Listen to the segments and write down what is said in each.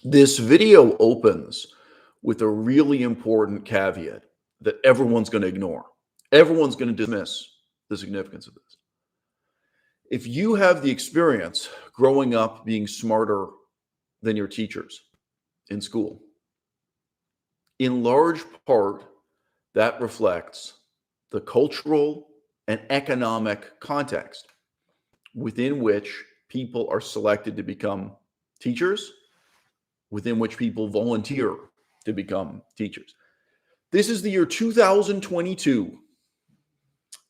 This video opens with a really important caveat that everyone's going to ignore. Everyone's going to dismiss the significance of this. If you have the experience growing up being smarter than your teachers in school, in large part, that reflects the cultural and economic context within which people are selected to become teachers, within which people volunteer to become teachers. This is the year 2022.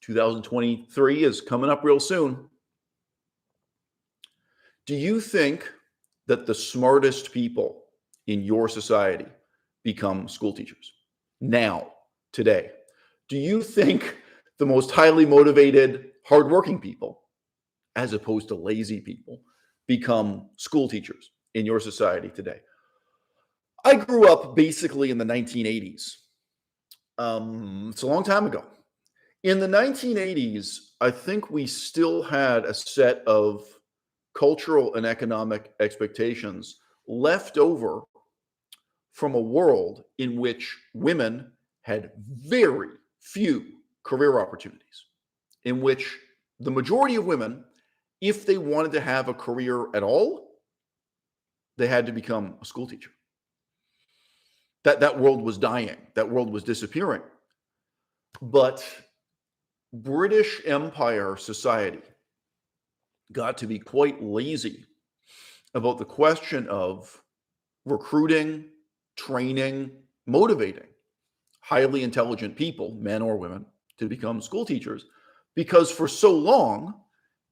2023 is coming up real soon. Do you think that the smartest people in your society become school teachers now, today? Do you think the most highly motivated, hardworking people, as opposed to lazy people, become school teachers in your society today? I grew up basically in the 1980s. It's a long time ago. In the 1980s, I think we still had a set of cultural and economic expectations left over from a world in which women had very few career opportunities, in which the majority of women, if they wanted to have a career at all, they had to become a school teacher. That world was dying. That world was disappearing. But British Empire society got to be quite lazy about the question of recruiting, training, motivating highly intelligent people, men or women, to become school teachers, because for so long,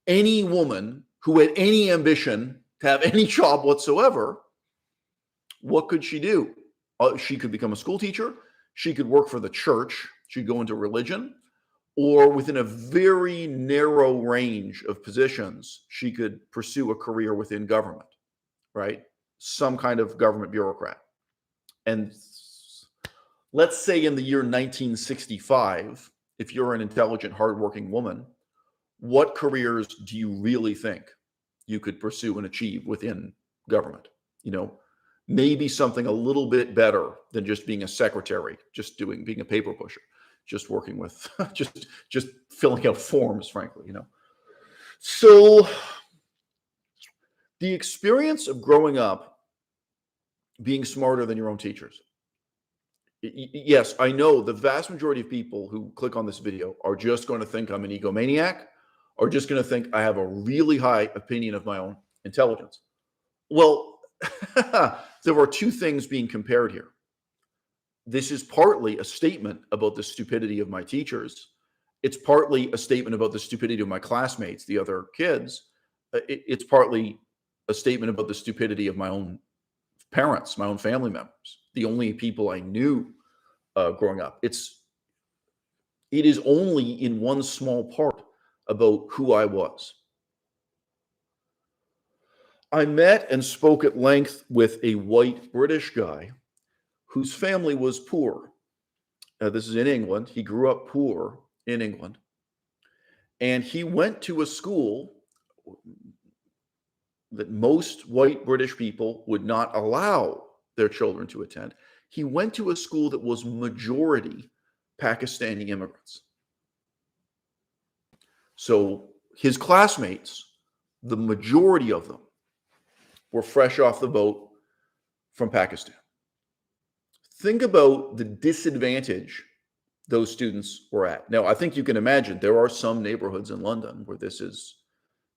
any woman who had any ambition to have any job whatsoever, what could she do? She could become a school teacher. She could work for the church. She'd go into religion. Or within a very narrow range of positions, she could pursue a career within government, right? Some kind of government bureaucrat. And let's say in the year 1965, if you're an intelligent, hardworking woman, what careers do you really think you could pursue and achieve within government? Maybe something a little bit better than just being a secretary, just being a paper pusher, just working with, just filling out forms, frankly. So the experience of growing up being smarter than your own teachers. Yes, I know the vast majority of people who click on this video are just going to think I'm an egomaniac, or just going to think I have a really high opinion of my own intelligence. Well, there are two things being compared here. This is partly a statement about the stupidity of my teachers. It's partly a statement about the stupidity of my classmates, the other kids. It's partly a statement about the stupidity of my own parents, my own family members, the only people I knew growing up. It is only in one small part about who I was. I met and spoke at length with a white British guy whose family was poor. This is in England. He grew up poor in England. And he went to a school that most white British people would not allow their children to attend. He went to a school that was majority Pakistani immigrants. So his classmates, the majority of them, were fresh off the boat from Pakistan. Think about the disadvantage those students were at. Now, I think you can imagine there are some neighborhoods in London where this is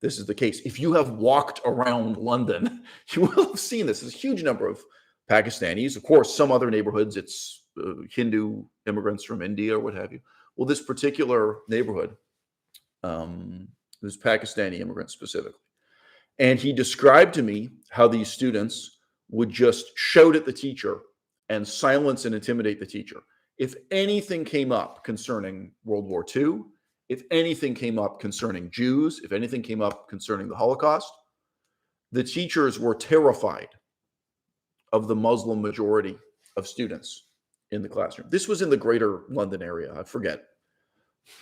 the case. If you have walked around London, you will have seen this. There's a huge number of Pakistanis. Of course, some other neighborhoods, it's Hindu immigrants from India or what have you. Well, this particular neighborhood, was Pakistani immigrants specifically. And he described to me how these students would just shout at the teacher and silence and intimidate the teacher. If anything came up concerning World War II, if anything came up concerning Jews, if anything came up concerning the Holocaust, the teachers were terrified of the Muslim majority of students in the classroom. This was in the greater London area. I forget.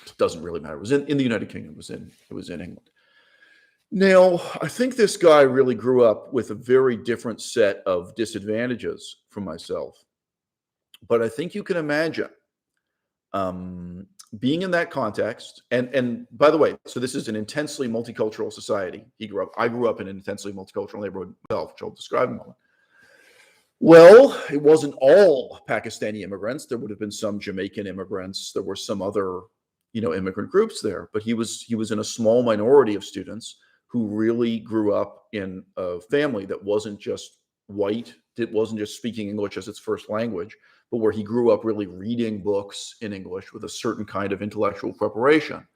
It doesn't really matter. It was in the United Kingdom. It was in England. Now, I think this guy really grew up with a very different set of disadvantages from myself. But I think you can imagine um, being in that context. And by the way, so this is an intensely multicultural society. I grew up in an intensely multicultural neighborhood myself, which I'll describe in a moment. Well, it wasn't all Pakistani immigrants. There would have been some Jamaican immigrants. There were some other, immigrant groups there. But he was in a small minority of students who really grew up in a family that wasn't just white. It wasn't just speaking English as its first language, but where he grew up really reading books in English with a certain kind of intellectual preparation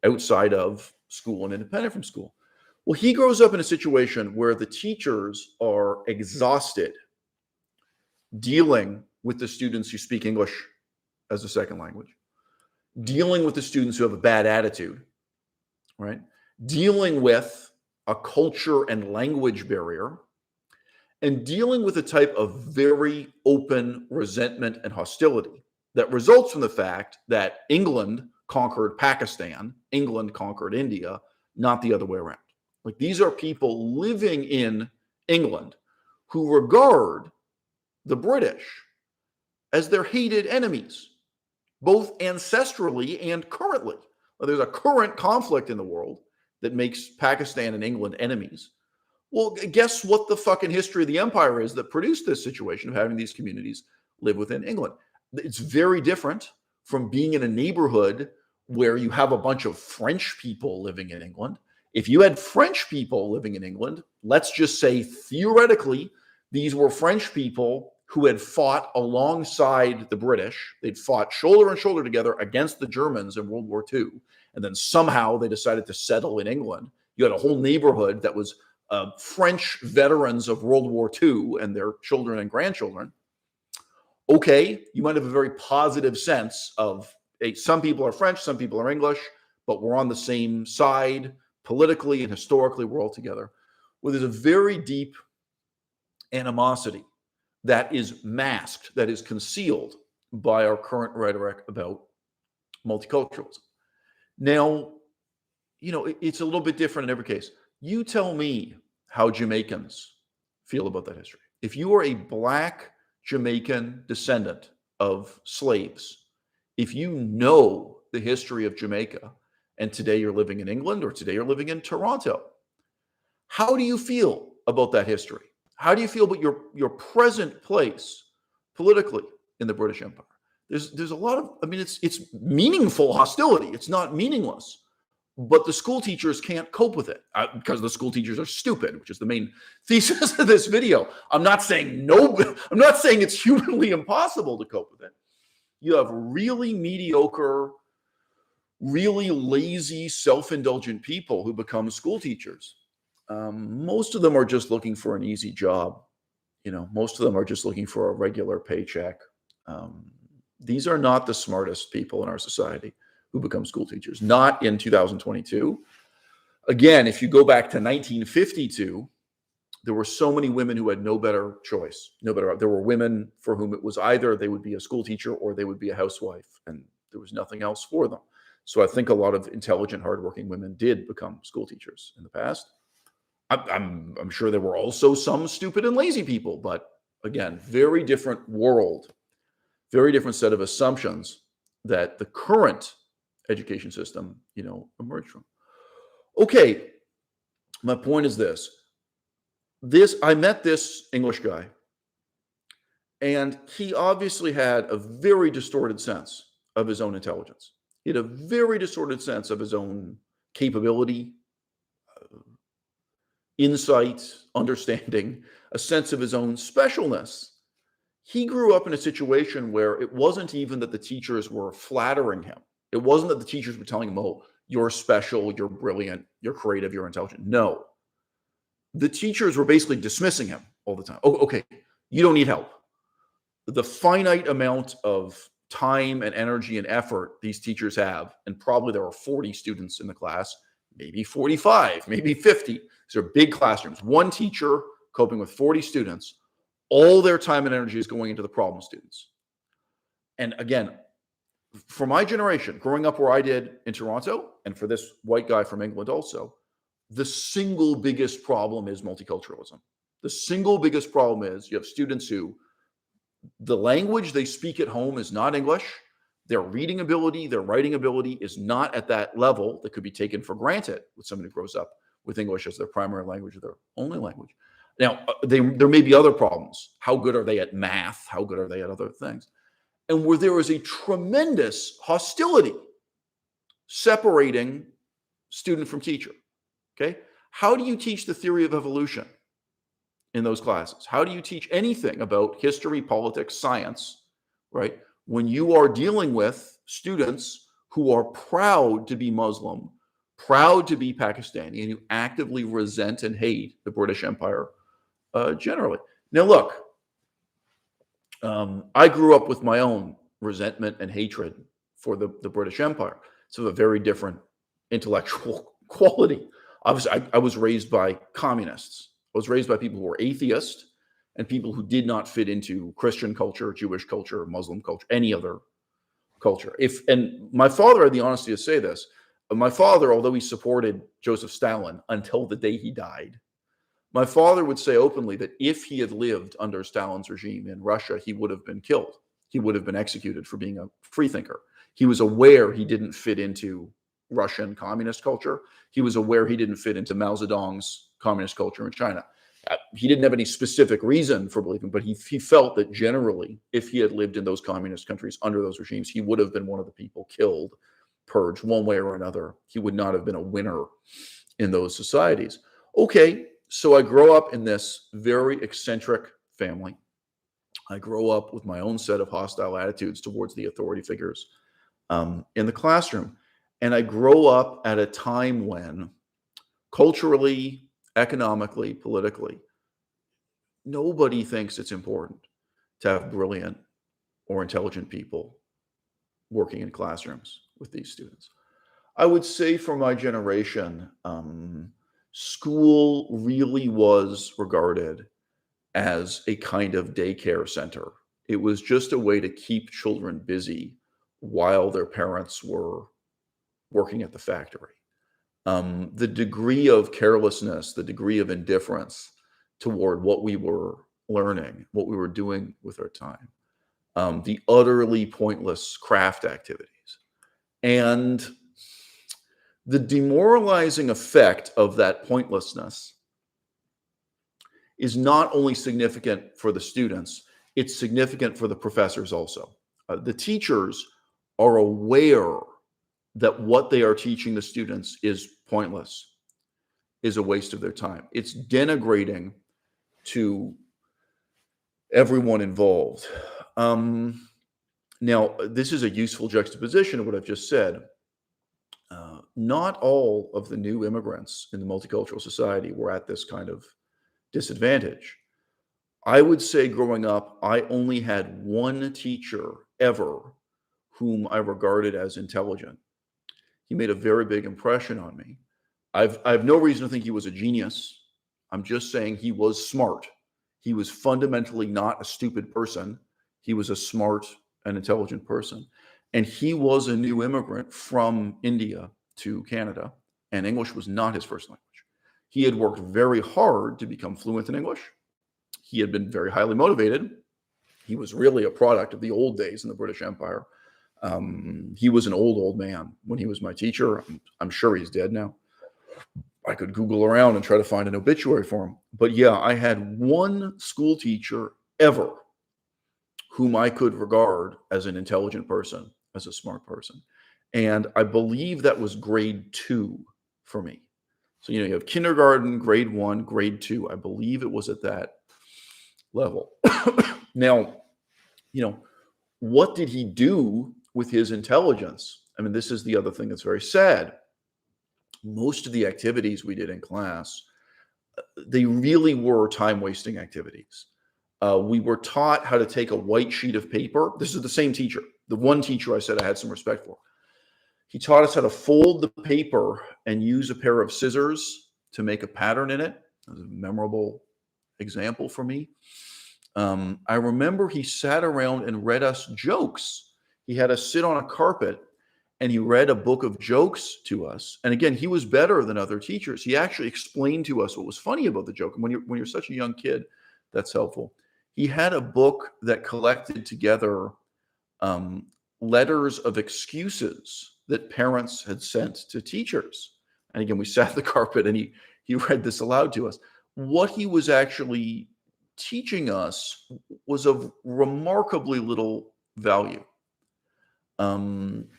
outside of school and independent from school. Well, he grows up in a situation where the teachers are exhausted dealing with the students who speak English as a second language, dealing with the students who have a bad attitude, right? Dealing with a culture and language barrier, and dealing with a type of very open resentment and hostility that results from the fact that England conquered Pakistan, England conquered India, not the other way around. Like, these are people living in England who regard the British as their hated enemies, both ancestrally and currently. There's a current conflict in the world that makes Pakistan and England enemies. Well, guess what the fucking history of the empire is that produced this situation of having these communities live within England? It's very different from being in a neighborhood where you have a bunch of French people living in England. If you had French people living in England, let's just say theoretically, these were French people who had fought alongside the British. They'd fought shoulder and shoulder together against the Germans in World War II. And then somehow they decided to settle in England. You had a whole neighborhood that was French veterans of World War II and their children and grandchildren. Okay, you might have a very positive sense of, hey, some people are French, some people are English, but we're on the same side politically and historically. We're all together. Well, there's a very deep animosity that is masked, that is concealed by our current rhetoric about multiculturalism. Now, it's a little bit different in every case. You tell me how Jamaicans feel about that history. If you are a Black Jamaican descendant of slaves, if you know the history of Jamaica, and today you're living in England or today you're living in Toronto, how do you feel about that history? How do you feel about your present place politically in the British Empire? There's a lot of, it's meaningful hostility. It's not meaningless. But the school teachers can't cope with it because the school teachers are stupid, which is the main thesis of this video. I'm not saying it's humanly impossible to cope with it. You have really mediocre, really lazy, self-indulgent people who become school teachers. Most of them are just looking for an easy job. Most of them are just looking for a regular paycheck. These are not the smartest people in our society who become school teachers, not in 2022. Again, if you go back to 1952, there were so many women who had no better choice. There were women for whom it was either they would be a school teacher or they would be a housewife, and there was nothing else for them. So I think a lot of intelligent, hardworking women did become school teachers in the past. I'm sure there were also some stupid and lazy people, but again, very different world, very different set of assumptions that the current education system, emerged from. Okay, my point is this. I met this English guy, and he obviously had a very distorted sense of his own intelligence. He had a very distorted sense of his own capability, insight, understanding, a sense of his own specialness. He grew up in a situation where it wasn't even that the teachers were flattering him. It wasn't that the teachers were telling him, oh, you're special, you're brilliant, you're creative, you're intelligent. No. The teachers were basically dismissing him all the time. Oh, okay, you don't need help. The finite amount of time and energy and effort these teachers have, and probably there are 40 students in the class, maybe 45, maybe 50. These are big classrooms. One teacher coping with 40 students, all their time and energy is going into the problem students. And again, for my generation, growing up where I did in Toronto, and for this white guy from England also, the single biggest problem is multiculturalism. The single biggest problem is you have students who the language they speak at home is not English. Their reading ability, their writing ability is not at that level that could be taken for granted with someone who grows up with English as their primary language or their only language. Now, there may be other problems. How good are they at math? How good are they at other things? And where there is a tremendous hostility separating student from teacher. Okay. How do you teach the theory of evolution in those classes? How do you teach anything about history, politics, science, right? When you are dealing with students who are proud to be Muslim, proud to be Pakistani, and you actively resent and hate the British Empire generally. Now, look, I grew up with my own resentment and hatred for the British Empire. So a very different intellectual quality. Obviously, I was raised by communists. I was raised by people who were atheist and people who did not fit into Christian culture, Jewish culture, Muslim culture, any other culture. And my father had the honesty to say this. My father, although he supported Joseph Stalin until the day he died, my father would say openly that if he had lived under Stalin's regime in Russia, he would have been killed. He would have been executed for being a freethinker. He was aware he didn't fit into Russian communist culture. He was aware he didn't fit into Mao Zedong's communist culture in China. He didn't have any specific reason for believing, but he felt that generally, if he had lived in those communist countries under those regimes, he would have been one of the people killed, purged one way or another. He would not have been a winner in those societies. Okay, so I grow up in this very eccentric family. I grow up with my own set of hostile attitudes towards the authority figures in the classroom. And I grow up at a time when culturally, economically, politically, nobody thinks it's important to have brilliant or intelligent people working in classrooms with these students. I would say for my generation, school really was regarded as a kind of daycare center. It was just a way to keep children busy while their parents were working at the factory. The degree of carelessness, the degree of indifference toward what we were learning, what we were doing with our time, the utterly pointless craft activities, and the demoralizing effect of that pointlessness is not only significant for the students, it's significant for the professors also. The teachers are aware that what they are teaching the students is pointless, is a waste of their time. It's denigrating to everyone involved. Now, this is a useful juxtaposition of what I've just said. Not all of the new immigrants in the multicultural society were at this kind of disadvantage. I would say growing up, I only had one teacher ever whom I regarded as intelligent. He made a very big impression on me. I have no reason to think he was a genius. I'm just saying he was smart. He was fundamentally not a stupid person. He was a smart and intelligent person. And he was a new immigrant from India to Canada, and English was not his first language. He had worked very hard to become fluent in English. He had been very highly motivated. He was really a product of the old days in the British Empire. He was an old man when he was my teacher. I'm sure he's dead now. I could Google around and try to find an obituary for him. But yeah, I had one school teacher ever whom I could regard as an intelligent person, as a smart person. And I believe that was grade 2 for me. So, you have kindergarten, grade 1, grade 2. I believe it was at that level. Now, what did he do with his intelligence? I mean, this is the other thing that's very sad. Most of the activities we did in class, they really were time-wasting activities. We were taught how to take a white sheet of paper. This is the same teacher, the one teacher I said I had some respect for. He taught us how to fold the paper and use a pair of scissors to make a pattern in it. That was a memorable example for me. I remember he sat around and read us jokes. He had us sit on a carpet and he read a book of jokes to us. And again, he was better than other teachers. He actually explained to us what was funny about the joke. And when you're such a young kid, that's helpful. He had a book that collected together um, letters of excuses that parents had sent to teachers. And again, we sat on the carpet and he read this aloud to us. What he was actually teaching us was of remarkably little value.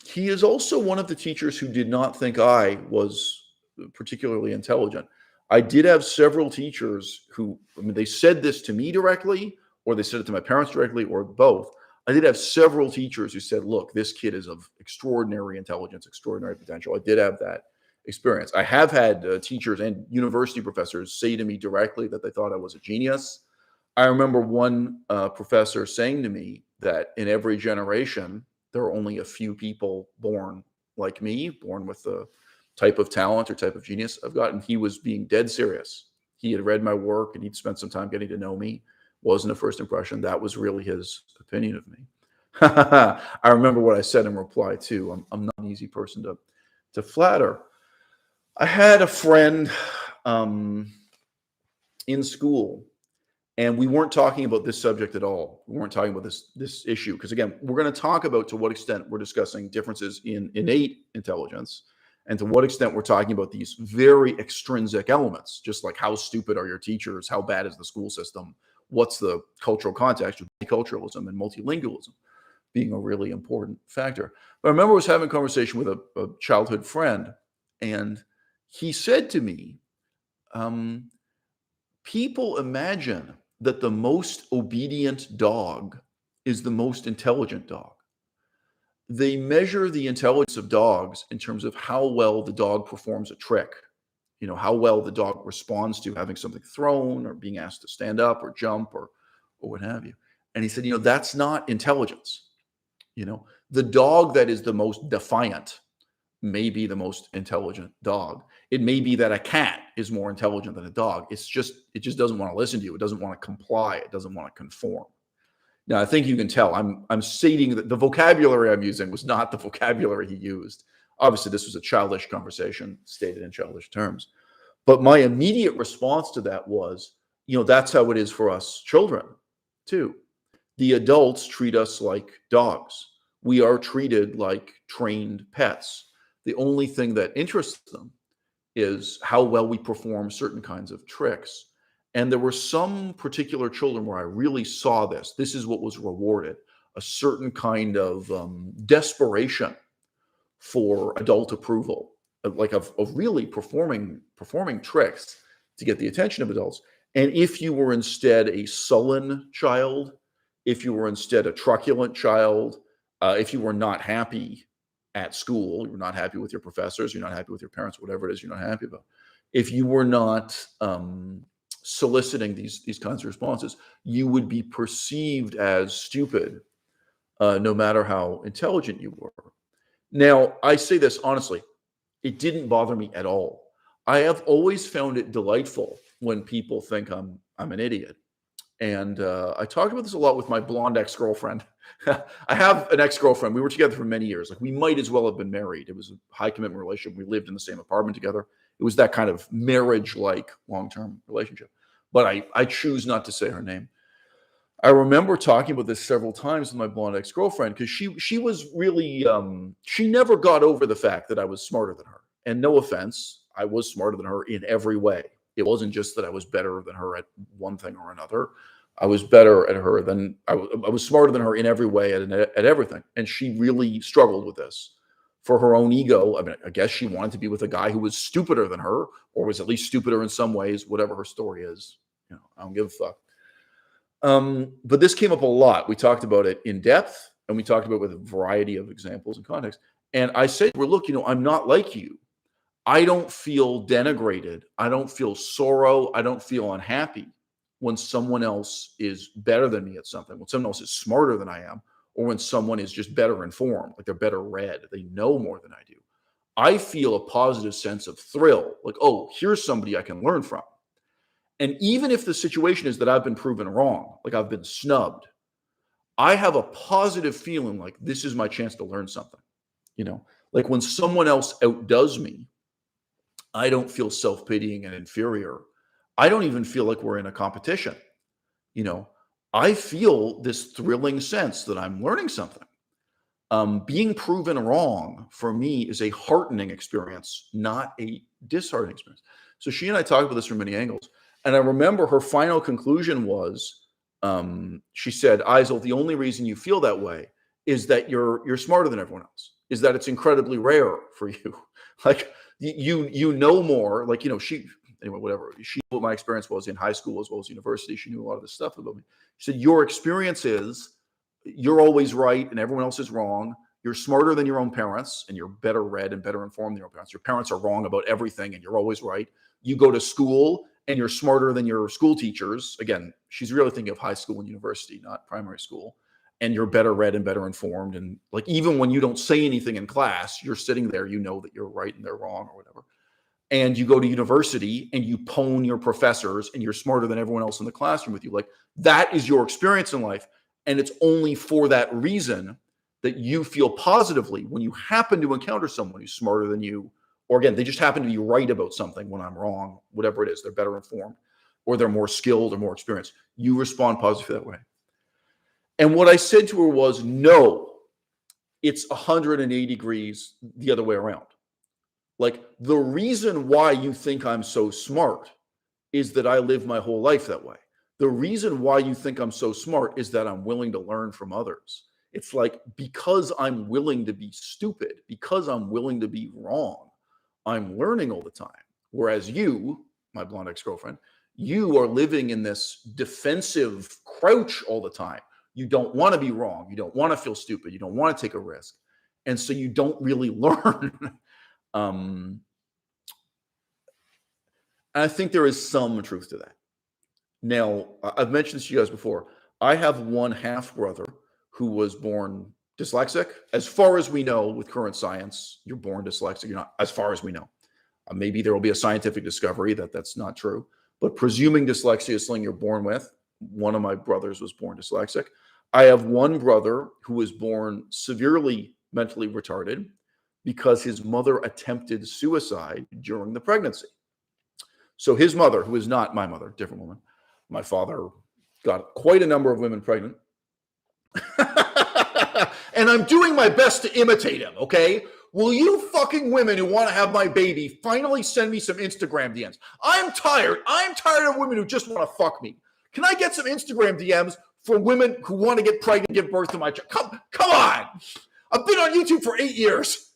He is also one of the teachers who did not think I was particularly intelligent. I did have several teachers who, I mean, they said this to me directly, or they said it to my parents directly, or both. I did have several teachers who said, look, this kid is of extraordinary intelligence, extraordinary potential. I did have that experience. I have had teachers and university professors say to me directly that they thought I was a genius. I remember one professor saying to me that in every generation, there are only a few people born like me, born with the type of talent or type of genius I've got. And he was being dead serious. He had read my work and he'd spent some time getting to know me. Wasn't a first impression. That was really his opinion of me. I remember what I said in reply too. I'm not an easy person to flatter. I had a friend in school, and we weren't talking about this subject at all. We weren't talking about this issue because, again, we're going to talk about to what extent we're discussing differences in innate intelligence and to what extent we're talking about these very extrinsic elements, just like how stupid are your teachers, how bad is the school system, what's the cultural context of multiculturalism and multilingualism being a really important factor. But I remember I was having a conversation with a childhood friend, and he said to me, people imagine that the most obedient dog is the most intelligent dog. They measure the intelligence of dogs in terms of how well the dog performs a trick, how well the dog responds to having something thrown or being asked to stand up or jump or what have you. And he said, that's not intelligence. The dog that is the most defiant may be the most intelligent dog. It may be that a cat is more intelligent than a dog. It just doesn't want to listen to you. It doesn't want to comply. It doesn't want to conform. Now, I think you can tell I'm stating that the vocabulary I'm using was not the vocabulary he used. Obviously, this was a childish conversation stated in childish terms. But my immediate response to that was, that's how it is for us children, too. The adults treat us like dogs. We are treated like trained pets. The only thing that interests them is how well we perform certain kinds of tricks. And there were some particular children where I really saw this. This is what was rewarded, a certain kind of desperation for adult approval, like of really performing tricks to get the attention of adults. And if you were instead a sullen child, if you were instead a truculent child, if you were not happy at school, you're not happy with your professors, you're not happy with your parents, whatever it is you're not happy about. If you were not soliciting these kinds of responses, you would be perceived as stupid, no matter how intelligent you were. Now, I say this honestly, it didn't bother me at all. I have always found it delightful when people think I'm an idiot. And I talked about this a lot with my blonde ex-girlfriend. I have an ex-girlfriend. We were together for many years. Like, we might as well have been married. It was a high commitment relationship. We lived in the same apartment together. It was that kind of marriage-like long-term relationship. But I choose not to say her name. I remember talking about this several times with my blonde ex-girlfriend because she was really, she never got over the fact that I was smarter than her. And no offense, I was smarter than her in every way. It wasn't just that I was better than her at one thing or another. I was better at her than I was smarter than her in every way at everything. And she really struggled with this for her own ego. I mean, I guess she wanted to be with a guy who was stupider than her, or was at least stupider in some ways, whatever her story is. I don't give a fuck. But this came up a lot. We talked about it in depth, and we talked about it with a variety of examples and contexts. And I said, well, look, I'm not like you. I don't feel denigrated. I don't feel sorrow. I don't feel unhappy when someone else is better than me at something, when someone else is smarter than I am, or when someone is just better informed, like they're better read, they know more than I do. I feel a positive sense of thrill, like, oh, here's somebody I can learn from. And even if the situation is that I've been proven wrong, like I've been snubbed, I have a positive feeling like this is my chance to learn something. Like when someone else outdoes me, I don't feel self-pitying and inferior. I don't even feel like we're in a competition. You know, I feel this thrilling sense that I'm learning something. Being proven wrong for me is a heartening experience, not a disheartening experience. So she and I talked about this from many angles. And I remember her final conclusion was, she said, Eisel, the only reason you feel that way is that you're smarter than everyone else, is that it's incredibly rare for you. Like you know more, like, she, anyway, whatever. What my experience was in high school as well as university. She knew a lot of this stuff about me. She said, your experience is you're always right and everyone else is wrong. You're smarter than your own parents and you're better read and better informed than your parents. Your parents are wrong about everything and you're always right. You go to school and you're smarter than your school teachers. Again, she's really thinking of high school and university, not primary school. And you're better read and better informed. And like, even when you don't say anything in class, you're sitting there, you know that you're right and they're wrong or whatever. And you go to university and you pwn your professors and you're smarter than everyone else in the classroom with you. Like, that is your experience in life. And it's only for that reason that you feel positively when you happen to encounter someone who's smarter than you, or again, they just happen to be right about something when I'm wrong, whatever it is, they're better informed, or they're more skilled or more experienced. You respond positively that way. And what I said to her was, no, it's 180 degrees the other way around. Like, the reason why you think I'm so smart is that I live my whole life that way. The reason why you think I'm so smart is that I'm willing to learn from others. It's like, because I'm willing to be stupid, because I'm willing to be wrong, I'm learning all the time. Whereas you, my blonde ex-girlfriend, you are living in this defensive crouch all the time. You don't want to be wrong. You don't want to feel stupid. You don't want to take a risk. And so you don't really learn. I think there is some truth to that. Now, I've mentioned this to you guys before. I have one half brother who was born dyslexic. As far as we know, with current science, you're born dyslexic. You're not, as far as we know. Maybe there will be a scientific discovery that that's not true. But presuming dyslexia is something you're born with, one of my brothers was born dyslexic. I have one brother who was born severely mentally retarded because his mother attempted suicide during the pregnancy. So his mother, who is not my mother, different woman, my father got quite a number of women pregnant. And I'm doing my best to imitate him, okay? Will you fucking women who want to have my baby finally send me some Instagram DMs? I'm tired. I'm tired of women who just want to fuck me. Can I get some Instagram DMs for women who want to get pregnant and give birth to my child? Come on. I've been on YouTube for 8 years.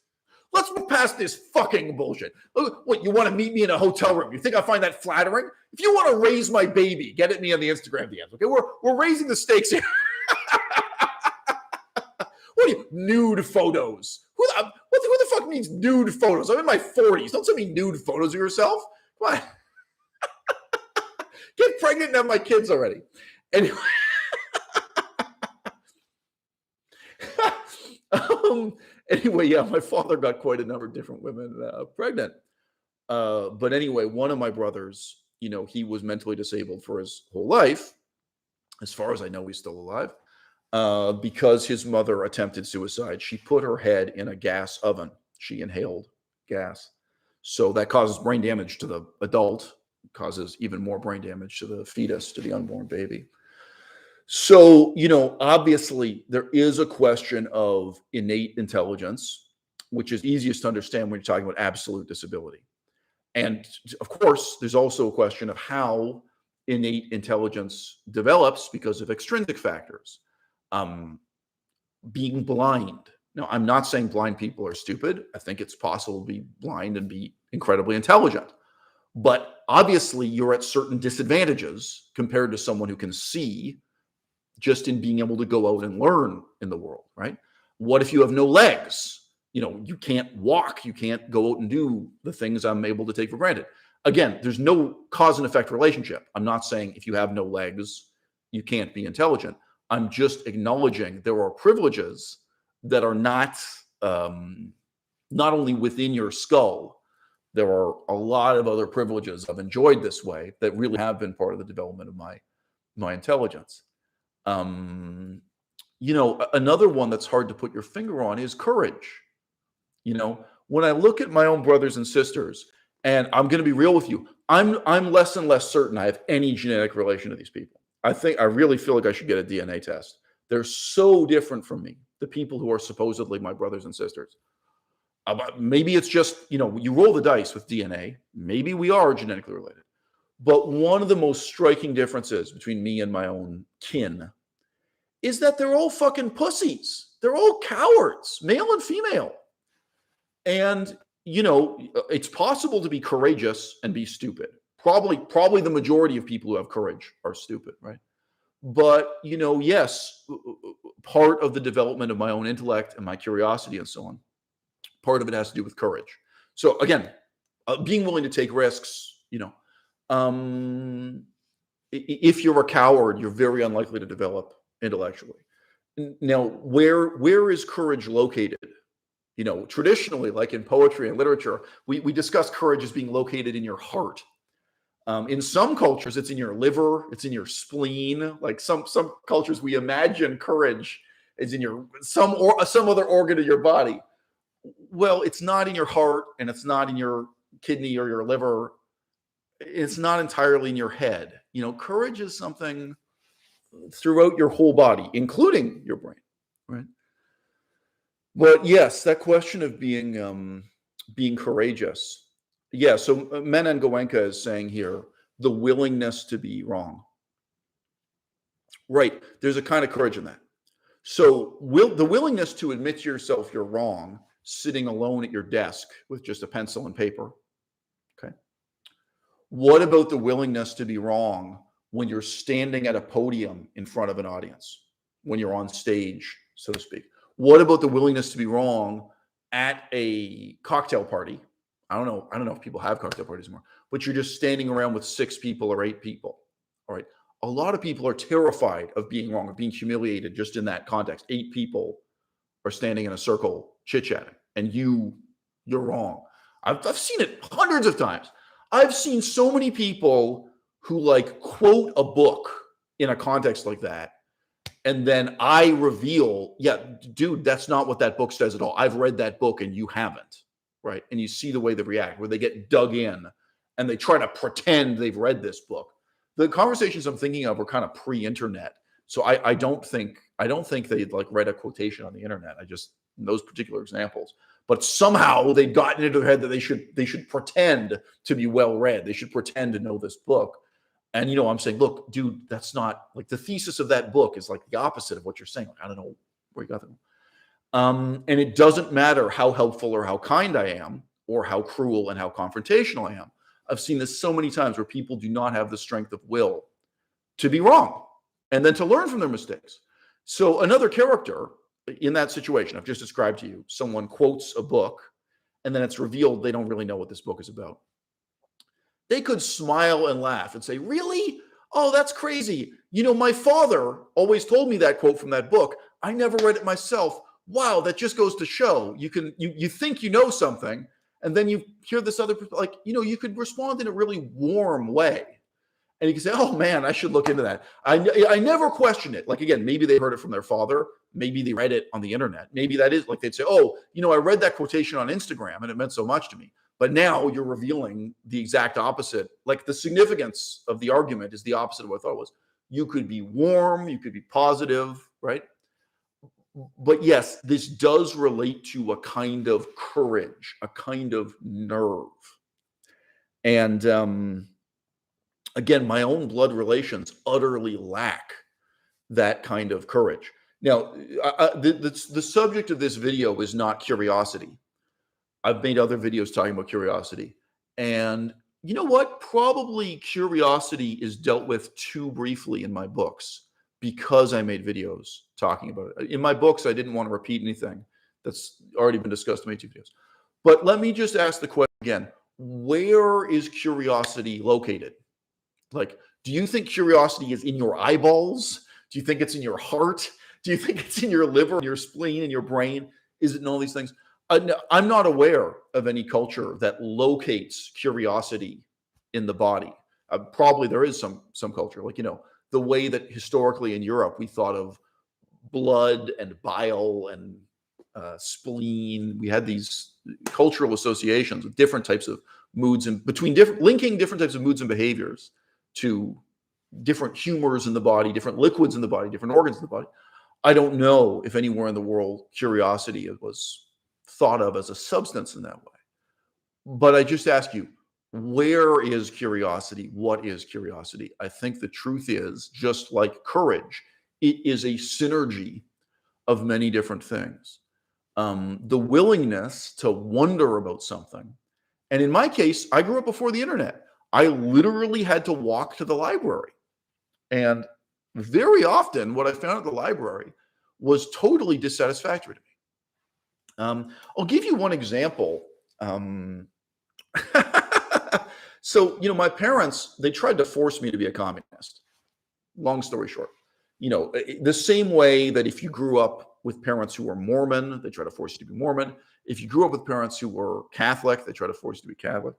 Let's move past this fucking bullshit. What, you want to meet me in a hotel room? You think I find that flattering? If you want to raise my baby, get at me on the Instagram DMs, okay? We're raising the stakes here. What are you, nude photos? Who the fuck needs nude photos? I'm in my 40s. Don't send me nude photos of yourself. Come on. Get pregnant and have my kids already. Anyway. Anyway, yeah, my father got quite a number of different women pregnant. But anyway, one of my brothers, he was mentally disabled for his whole life. As far as I know, he's still alive. Because his mother attempted suicide. She put her head in a gas oven. She inhaled gas. So that causes brain damage to the adult, causes even more brain damage to the fetus, to the unborn baby. So, obviously there is a question of innate intelligence, which is easiest to understand when you're talking about absolute disability. And of course, there's also a question of how innate intelligence develops because of extrinsic factors. Being blind. Now, I'm not saying blind people are stupid. I think it's possible to be blind and be incredibly intelligent. But obviously, you're at certain disadvantages compared to someone who can see, just in being able to go out and learn in the world, right? What if you have no legs? You can't walk. You can't go out and do the things I'm able to take for granted. Again, there's no cause and effect relationship. I'm not saying if you have no legs, you can't be intelligent. I'm just acknowledging there are privileges that are not only within your skull. There are a lot of other privileges I've enjoyed this way that really have been part of the development of my intelligence. Another one that's hard to put your finger on is courage. You know, when I look at my own brothers and sisters, and I'm going to be real with you, I'm less and less certain I have any genetic relation to these people. I really feel like I should get a DNA test. They're so different from me, the people who are supposedly my brothers and sisters. But maybe it's just, you roll the dice with DNA. Maybe we are genetically related. But one of the most striking differences between me and my own kin is that they're all fucking pussies. They're all cowards, male and female. And, it's possible to be courageous and be stupid. Probably the majority of people who have courage are stupid, right? But, yes, part of the development of my own intellect and my curiosity and so on, part of it has to do with courage. So again, being willing to take risks, if you're a coward, you're very unlikely to develop intellectually. Now, where is courage located? Traditionally, like in poetry and literature, we discuss courage as being located in your heart. In some cultures, it's in your liver, it's in your spleen. Like some cultures, we imagine courage is in some other organ of your body. Well, it's not in your heart, and it's not in your kidney or your liver. It's not entirely in your head. Courage is something throughout your whole body, including your brain, right? But yes, that question of being courageous. Yeah, so Menon Goenka is saying here, the willingness to be wrong. Right, there's a kind of courage in that. So the willingness to admit to yourself you're wrong, sitting alone at your desk with just a pencil and paper. Okay. What about the willingness to be wrong when you're standing at a podium in front of an audience, when you're on stage, so to speak? What about the willingness to be wrong at a cocktail party? I don't know if people have cocktail parties anymore, but you're just standing around with 6 people or 8 people. All right. A lot of people are terrified of being wrong, of being humiliated just in that context. 8 people are standing in a circle chit-chatting, and you're wrong. I've seen it hundreds of times. I've seen so many people who quote a book in a context like that, and then I reveal, yeah, dude, that's not what that book says at all. I've read that book and you haven't, right? And you see the way they react, where they get dug in and they try to pretend they've read this book. The conversations I'm thinking of were kind of pre-internet, so I don't think they'd read a quotation on the internet. In those particular examples, but somehow they'd gotten into their head that they should pretend to be well read. They should pretend to know this book. And, I'm saying, look, dude, that's not the thesis of that book is the opposite of what you're saying. I don't know where you got that. And it doesn't matter how helpful or how kind I am, or how cruel and how confrontational I am. I've seen this so many times where people do not have the strength of will to be wrong and then to learn from their mistakes. So another character in that situation I've just described to you, someone quotes a book and then it's revealed they don't really know what this book is about. They could smile and laugh and say, really? Oh, that's crazy. My father always told me that quote from that book. I never read it myself. Wow, that just goes to show you think you know something, and then you hear this other, you could respond in a really warm way. And you can say, oh man, I should look into that. I never question it. Again, maybe they heard it from their father. Maybe they read it on the internet. Maybe that is they'd say, oh, I read that quotation on Instagram and it meant so much to me. But now you're revealing the exact opposite. The significance of the argument is the opposite of what I thought it was. You could be warm, you could be positive, right? But yes, this does relate to a kind of courage, a kind of nerve. And again, my own blood relations utterly lack that kind of courage. Now, the subject of this video is not curiosity. I've made other videos talking about curiosity. And you know what? Probably curiosity is dealt with too briefly in my books because I made videos talking about it. In my books, I didn't want to repeat anything that's already been discussed in my 2 videos. But let me just ask the question again. Where is curiosity located? Do you think curiosity is in your eyeballs? Do you think it's in your heart? Do you think it's in your liver, your spleen, and your brain? Is it in all these things? I'm not aware of any culture that locates curiosity in the body. Probably there is some culture, the way that historically in Europe we thought of blood and bile and spleen. We had these cultural associations with different types of moods and linking different types of moods and behaviors to different humors in the body, different liquids in the body, different organs in the body. I don't know if anywhere in the world curiosity was thought of as a substance in that way. But I just ask you, where is curiosity? What is curiosity? I think the truth is, just like courage, it is a synergy of many different things. The willingness to wonder about something. And in my case, I grew up before the internet. I literally had to walk to the library. And very often, what I found at the library was totally dissatisfactory to me. I'll give you one example. So, my parents, they tried to force me to be a communist. Long story short, the same way that if you grew up with parents who were Mormon, they try to force you to be Mormon. If you grew up with parents who were Catholic, they try to force you to be Catholic.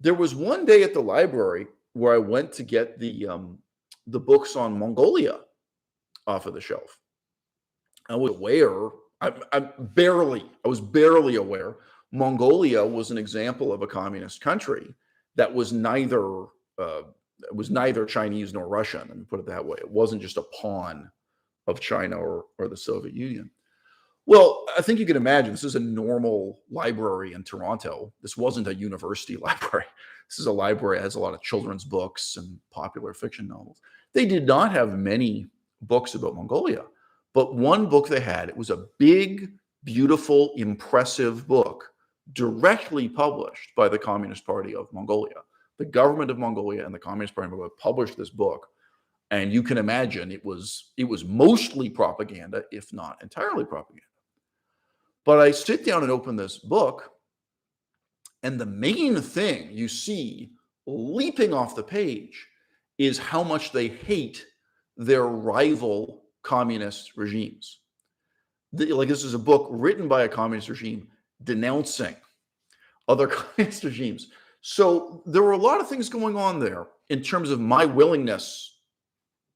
There was one day at the library where I went to get the books on Mongolia off of the shelf. I was aware, I was barely aware Mongolia was an example of a communist country that was neither Chinese nor Russian. Let me put it that way. It wasn't just a pawn of China or the Soviet Union. Well, I think you can imagine this is a normal library in Toronto. This wasn't a university library. This is a library that has a lot of children's books and popular fiction novels. They did not have many books about Mongolia, but one book they had, it was a big, beautiful, impressive book directly published by the Communist Party of Mongolia. The government of Mongolia and the Communist Party of Mongolia published this book. And you can imagine it was mostly propaganda, if not entirely propaganda. But I sit down and open this book, and the main thing you see leaping off the page is how much they hate their rival communist regimes. This is a book written by a communist regime denouncing other communist regimes. So there were a lot of things going on there in terms of my willingness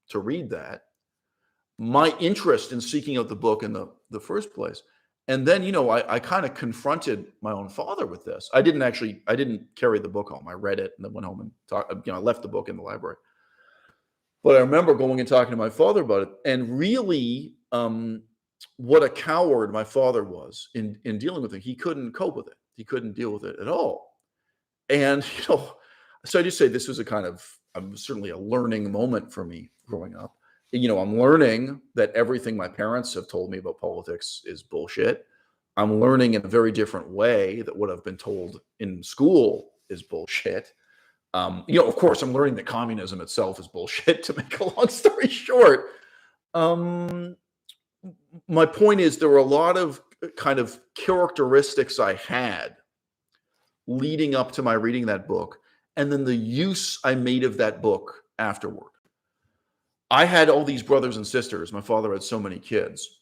to read that, my interest in seeking out the book in the first place. And then, I kind of confronted my own father with this. I didn't carry the book home. I read it and then went home and talked, I left the book in the library. But I remember going and talking to my father about it, and really, what a coward my father was in dealing with it. He couldn't cope with it. He couldn't deal with it at all. And, so I just say this was certainly a learning moment for me growing up. I'm learning that everything my parents have told me about politics is bullshit. I'm learning in a very different way that what I've been told in school is bullshit. Of course, I'm learning that communism itself is bullshit, to make a long story short. My point is, there were a lot of kind of characteristics I had leading up to my reading that book, and then the use I made of that book afterward. I had all these brothers and sisters. My father had so many kids.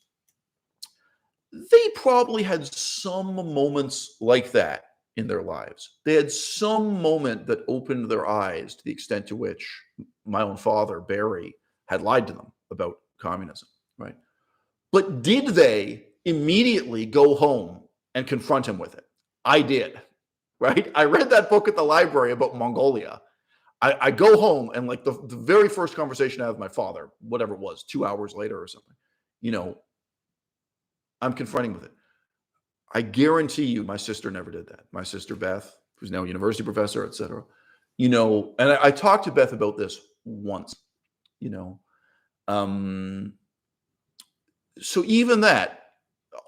They probably had some moments like that in their lives. They had some moment that opened their eyes to the extent to which my own father, Barry, had lied to them about communism, right? But did they immediately go home and confront him with it? I did, right? I read that book at the library about Mongolia. I go home, and like the very first conversation I had with my father, whatever it was, 2 hours later or something, I'm confronting with it. I guarantee you my sister never did that. My sister Beth, who's now a university professor, et cetera. And I talked to Beth about this once, so even that,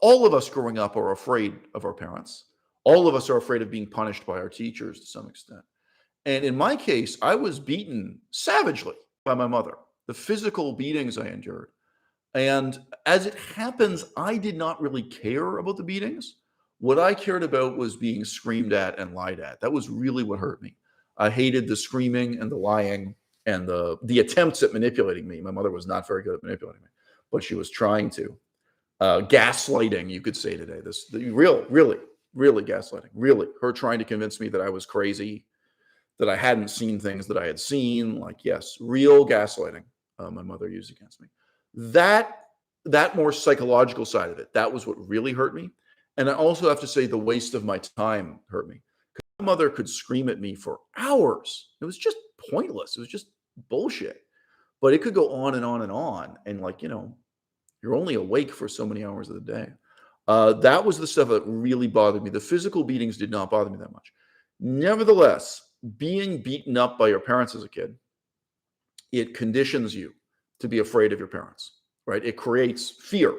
all of us growing up are afraid of our parents. All of us are afraid of being punished by our teachers to some extent. And in my case, I was beaten savagely by my mother, the physical beatings I endured. And as it happens, I did not really care about the beatings. What I cared about was being screamed at and lied at. That was really what hurt me. I hated the screaming and the lying and the attempts at manipulating me. My mother was not very good at manipulating me, but she was trying to. Gaslighting, you could say today. Really gaslighting. Really, her trying to convince me that I was crazy, that I hadn't seen things that I had seen. Like, yes, real gaslighting my mother used against me. That that more psychological side of it, that was what really hurt me. And I also have to say the waste of my time hurt me. My mother could scream at me for hours. It was just pointless. It was just bullshit. But it could go on and on and on. And like, you're only awake for so many hours of the day. That was the stuff that really bothered me. The physical beatings did not bother me that much. Nevertheless, being beaten up by your parents as a kid, it conditions you to be afraid of your parents, right? It creates fear,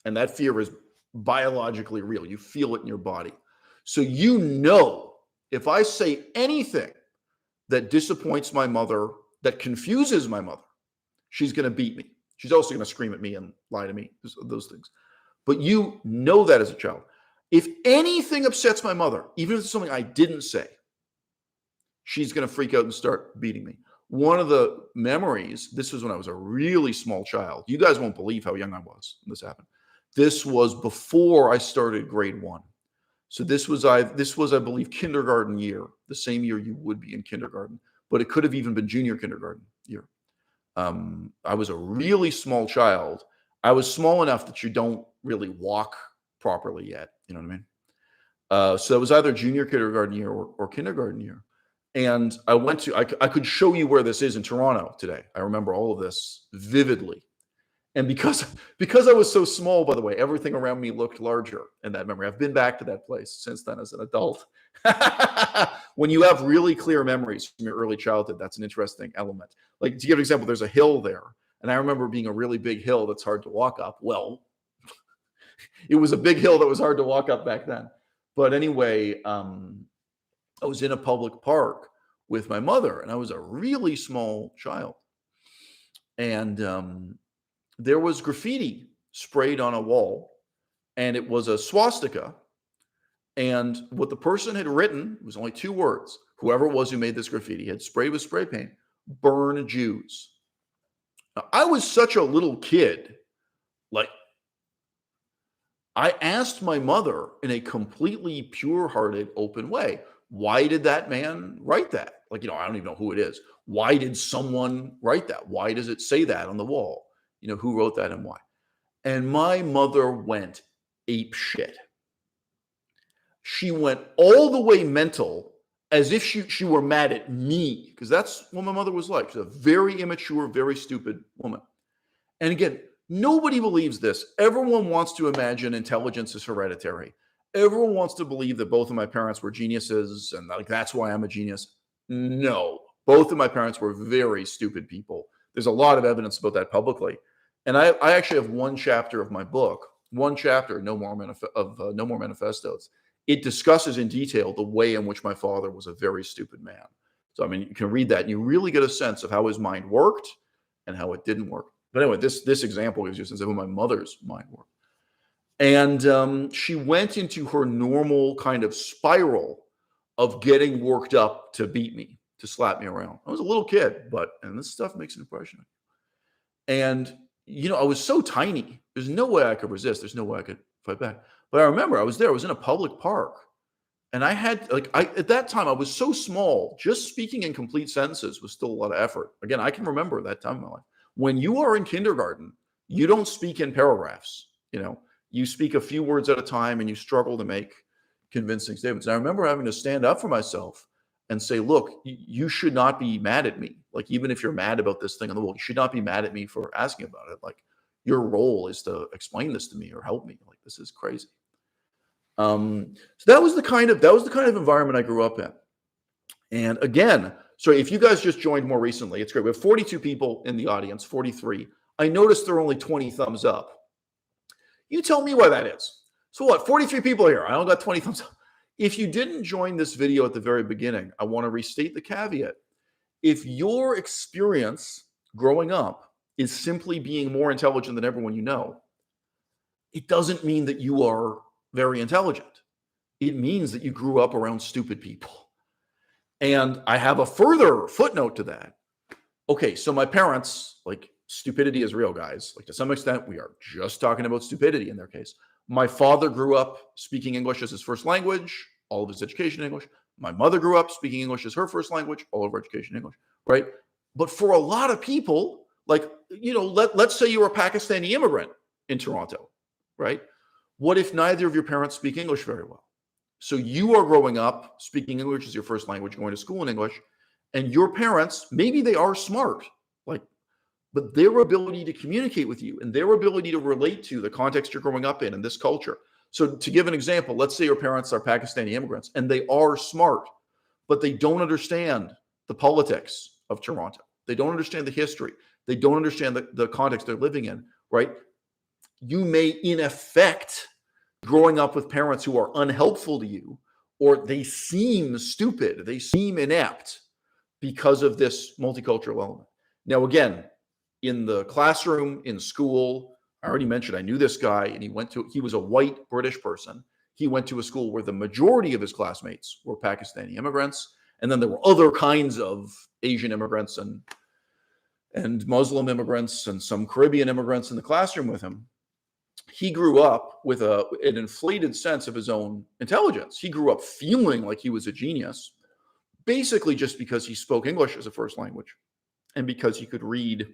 and that fear is biologically real. You feel it in your body. So if I say anything that disappoints my mother, that confuses my mother, she's going to beat me. She's also going to scream at me and lie to me, those things. But you know that as a child. If anything upsets my mother, even if it's something I didn't say, she's going to freak out and start beating me. One of the memories, this was when I was a really small child. You guys won't believe how young I was when this happened. This was before I started grade 1. So this was, I believe, kindergarten year, the same year you would be in kindergarten, but it could have even been junior kindergarten year. I was a really small child. I was small enough that you don't really walk properly yet. You know what I mean? So it was either junior kindergarten year or kindergarten year. And I could show you where this is in Toronto today. I remember all of this vividly. And because I was so small, by the way, everything around me looked larger in that memory. I've been back to that place since then as an adult. When you have really clear memories from your early childhood, that's an interesting element. Like, to give an example, there's a hill there. And I remember being a really big hill that's hard to walk up. Well, it was a big hill that was hard to walk up back then. But anyway, I was in a public park with my mother, and I was a really small child. And there was graffiti sprayed on a wall, and it was a swastika. And what the person had written was only 2 words. Whoever it was who made this graffiti had sprayed with spray paint, "Burn Jews." Now, I was such a little kid. Like, I asked my mother in a completely pure-hearted, open way, why did that man write that? Like, I don't even know who it is. Why did someone write that? Why does it say that on the wall? Who wrote that and why? And my mother went ape shit. She went all the way mental, as if she were mad at me, because that's what my mother was like. She's a very immature, very stupid woman. And again, nobody believes this. Everyone wants to imagine intelligence is hereditary. Everyone wants to believe that both of my parents were geniuses, and like that's why I'm a genius. No, both of my parents were very stupid people. There's a lot of evidence about that publicly. And I actually have one chapter of my book, No More Manifestos. It discusses in detail the way in which my father was a very stupid man. So, I mean, you can read that and you really get a sense of how his mind worked and how it didn't work. But anyway, this example gives you a sense of how my mother's mind worked. And she went into her normal kind of spiral of getting worked up to beat me, to slap me around. I was a little kid, and this stuff makes an impression. And, I was so tiny. There's no way I could resist. There's no way I could fight back. But I remember I was in a public park. And I had, at that time, I was so small, just speaking in complete sentences was still a lot of effort. Again, I can remember that time in my life. When you are in kindergarten, you don't speak in paragraphs, You speak a few words at a time and you struggle to make convincing statements. And I remember having to stand up for myself and say, look, you should not be mad at me. Like, even if you're mad about this thing on the wall, you should not be mad at me for asking about it. Like, your role is to explain this to me or help me. Like, this is crazy. So that was the kind of environment I grew up in. And again, so if you guys just joined more recently, it's great. We have 42 people in the audience, 43. I noticed there are only 20 thumbs up. You tell me why that is. So what, 43 people here. I only got 20 thumbs up. If you didn't join this video at the very beginning, I want to restate the caveat. If your experience growing up is simply being more intelligent than everyone you know, it doesn't mean that you are very intelligent. It means that you grew up around stupid people. And I have a further footnote to that. Okay, so my parents, stupidity is real, guys. To some extent, we are just talking about stupidity in their case. My father grew up speaking English as his first language, all of his education in English. My mother grew up speaking English as her first language, all of her education in English, right? But for a lot of people, let's say you're a Pakistani immigrant. in Toronto, right? What if neither of your parents speak English very well? So you are growing up speaking English as your first language, going to school in English, and your parents, maybe they are smart, like, but their ability to communicate with you and their ability to relate to the context you're growing up in and this culture. So to give an example, let's say your parents are Pakistani immigrants and they are smart, but they don't understand the politics of Toronto. They don't understand the history. They don't understand the context they're living in, right? You may, in effect, growing up with parents who are unhelpful to you, or they seem stupid, they seem inept because of this multicultural element. Now, again, in the classroom, in school, I already mentioned I knew this guy, and he was a white British person. He went to a school where the majority of his classmates were Pakistani immigrants, and then there were other kinds of Asian immigrants and Muslim immigrants and some Caribbean immigrants in the classroom with him. He grew up with an inflated sense of his own intelligence. He grew up feeling like he was a genius, basically just because he spoke English as a first language and because he could read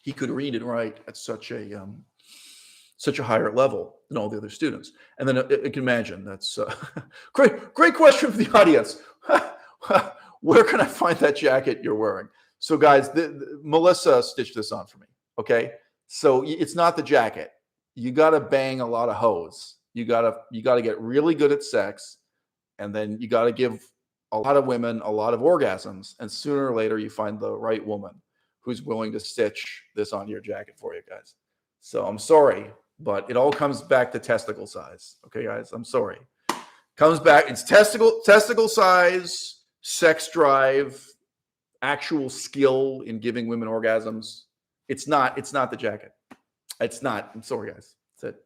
and write at such a higher level than all the other students. And then you can imagine that's great question for the audience. Where can I find that jacket you're wearing? So guys, Melissa stitched this on for me. Okay, so it's not the jacket. You got to bang a lot of hoes. You got to get really good at sex, and then you got to give a lot of women a lot of orgasms, and sooner or later you find the right woman who's willing to stitch this on your jacket for you guys. So I'm sorry, but it all comes back to testicle size. Okay, guys, I'm sorry. Comes back, it's testicle size, sex drive, actual skill in giving women orgasms. It's not the jacket. It's not. I'm sorry, guys. That's it.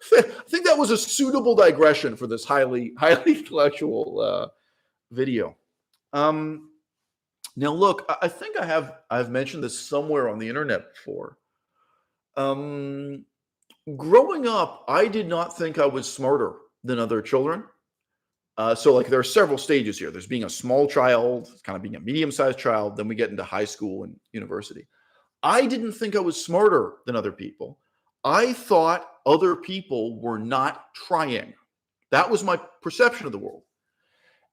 I think that was a suitable digression for this highly intellectual video. Now, look, I think I've mentioned this somewhere on the internet before. Growing up, I did not think I was smarter than other children. So like there are several stages here. There's being a small child, kind of being a medium-sized child, then we get into high school and university. I didn't think I was smarter than other people. I thought other people were not trying. That was my perception of the world.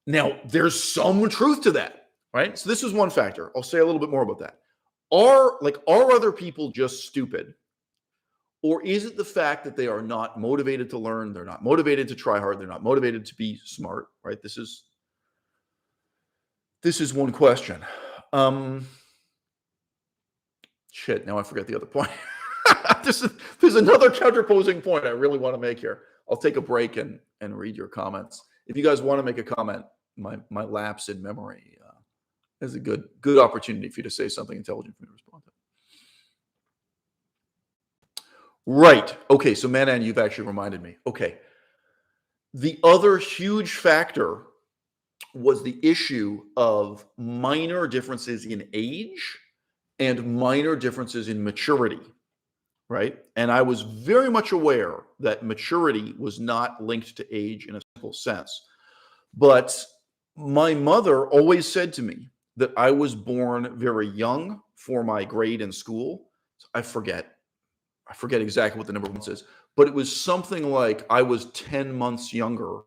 Now, there's some truth to that, right? So this is one factor. I'll say a little bit more about that. Are other people just stupid? Or is it the fact that they are not motivated to learn? They're not motivated to try hard. They're not motivated to be smart, right? This is one question. Shit, now I forget the other point. There's another counterposing point I really want to make here. I'll take a break and read your comments. If you guys want to make a comment, my lapse in memory is a good opportunity for you to say something intelligent for me to respond to. Right. Okay. So, Manan, you've actually reminded me. Okay. The other huge factor was the issue of minor differences in age and minor differences in maturity. Right. And I was very much aware that maturity was not linked to age in a simple sense. But my mother always said to me that I was born very young for my grade in school. I forget exactly what the number is, but it was something like I was 10 months younger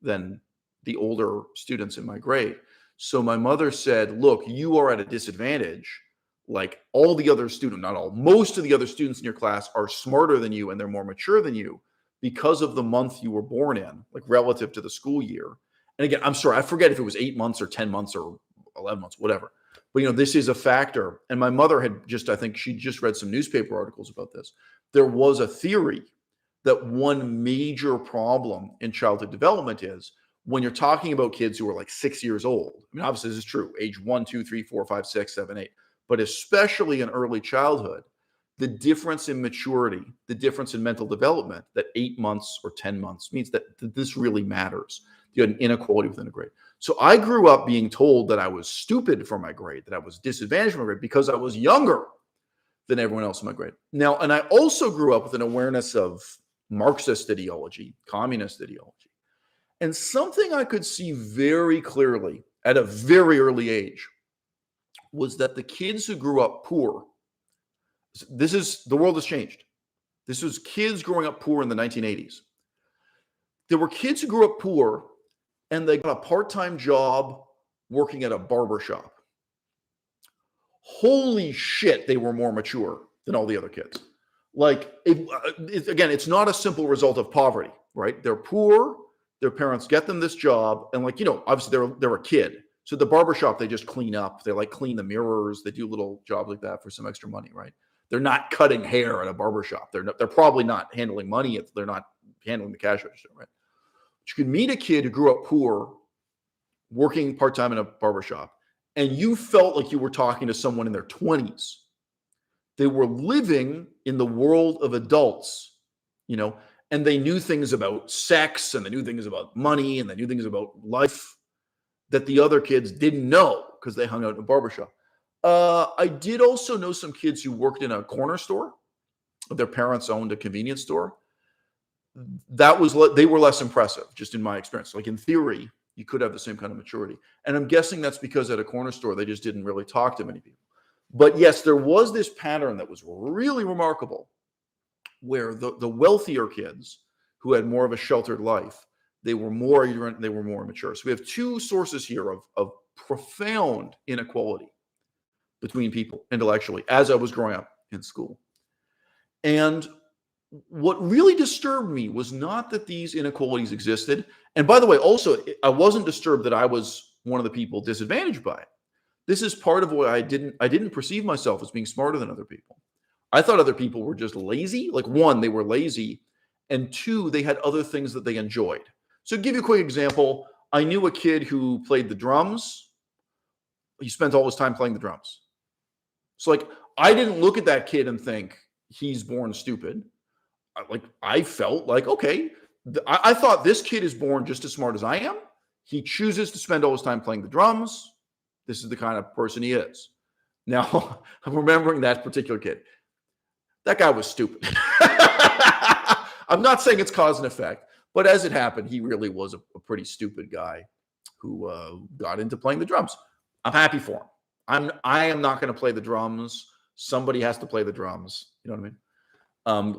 than the older students in my grade. So my mother said, look, you are at a disadvantage. Like all the other students, not all, most of the other students in your class are smarter than you and they're more mature than you because of the month you were born in, like relative to the school year. And again, I'm sorry, I forget if it was 8 months or 10 months or 11 months, whatever. But, this is a factor. And my mother I think she just read some newspaper articles about this. There was a theory that one major problem in childhood development is when you're talking about kids who are like 6 years old. I mean, obviously this is true, age 1, 2, 3, 4, 5, 6, 7, 8, but especially in early childhood, the difference in maturity, the difference in mental development, that 8 months or 10 months means that this really matters. You had an inequality within a grade. So I grew up being told that I was stupid for my grade, that I was disadvantaged for my grade because I was younger than everyone else in my grade. Now, and I also grew up with an awareness of Marxist ideology, communist ideology. And something I could see very clearly at a very early age was that the kids who grew up poor, the world has changed. This was kids growing up poor in the 1980s. There were kids who grew up poor and they got a part-time job working at a barber shop. Holy shit, they were more mature than all the other kids. Like, again, it's not a simple result of poverty, right? They're poor, their parents get them this job, and like, obviously they're a kid. So the barbershop, they just clean up. They like clean the mirrors. They do little jobs like that for some extra money, right? They're not cutting hair at a barbershop. They're probably not handling money if they're not handling the cash register, right? But you could meet a kid who grew up poor, working part-time in a barbershop, and you felt like you were talking to someone in their 20s. They were living in the world of adults, and they knew things about sex, and they knew things about money, and they knew things about life that the other kids didn't know because they hung out in a barbershop. I did also know some kids who worked in a corner store. Their parents owned a convenience store. They were less impressive, just in my experience. Like in theory, you could have the same kind of maturity. And I'm guessing that's because at a corner store, they just didn't really talk to many people. But yes, there was this pattern that was really remarkable where the wealthier kids who had more of a sheltered life, they were more ignorant, they were more mature. So we have two sources here of profound inequality between people intellectually as I was growing up in school. And what really disturbed me was not that these inequalities existed. And by the way, also, I wasn't disturbed that I was one of the people disadvantaged by it. This is part of why I didn't perceive myself as being smarter than other people. I thought other people were just lazy. Like, one, they were lazy, and two, they had other things that they enjoyed. So to give you a quick example, I knew a kid who played the drums. He spent all his time playing the drums. So like, I didn't look at that kid and think he's born stupid. I felt like, okay, I thought this kid is born just as smart as I am. He chooses to spend all his time playing the drums. This is the kind of person he is. Now, I'm remembering that particular kid. That guy was stupid. I'm not saying it's cause and effect, but as it happened, he really was a pretty stupid guy who got into playing the drums. I'm happy for him. I am not going to play the drums. Somebody has to play the drums. You know what I mean?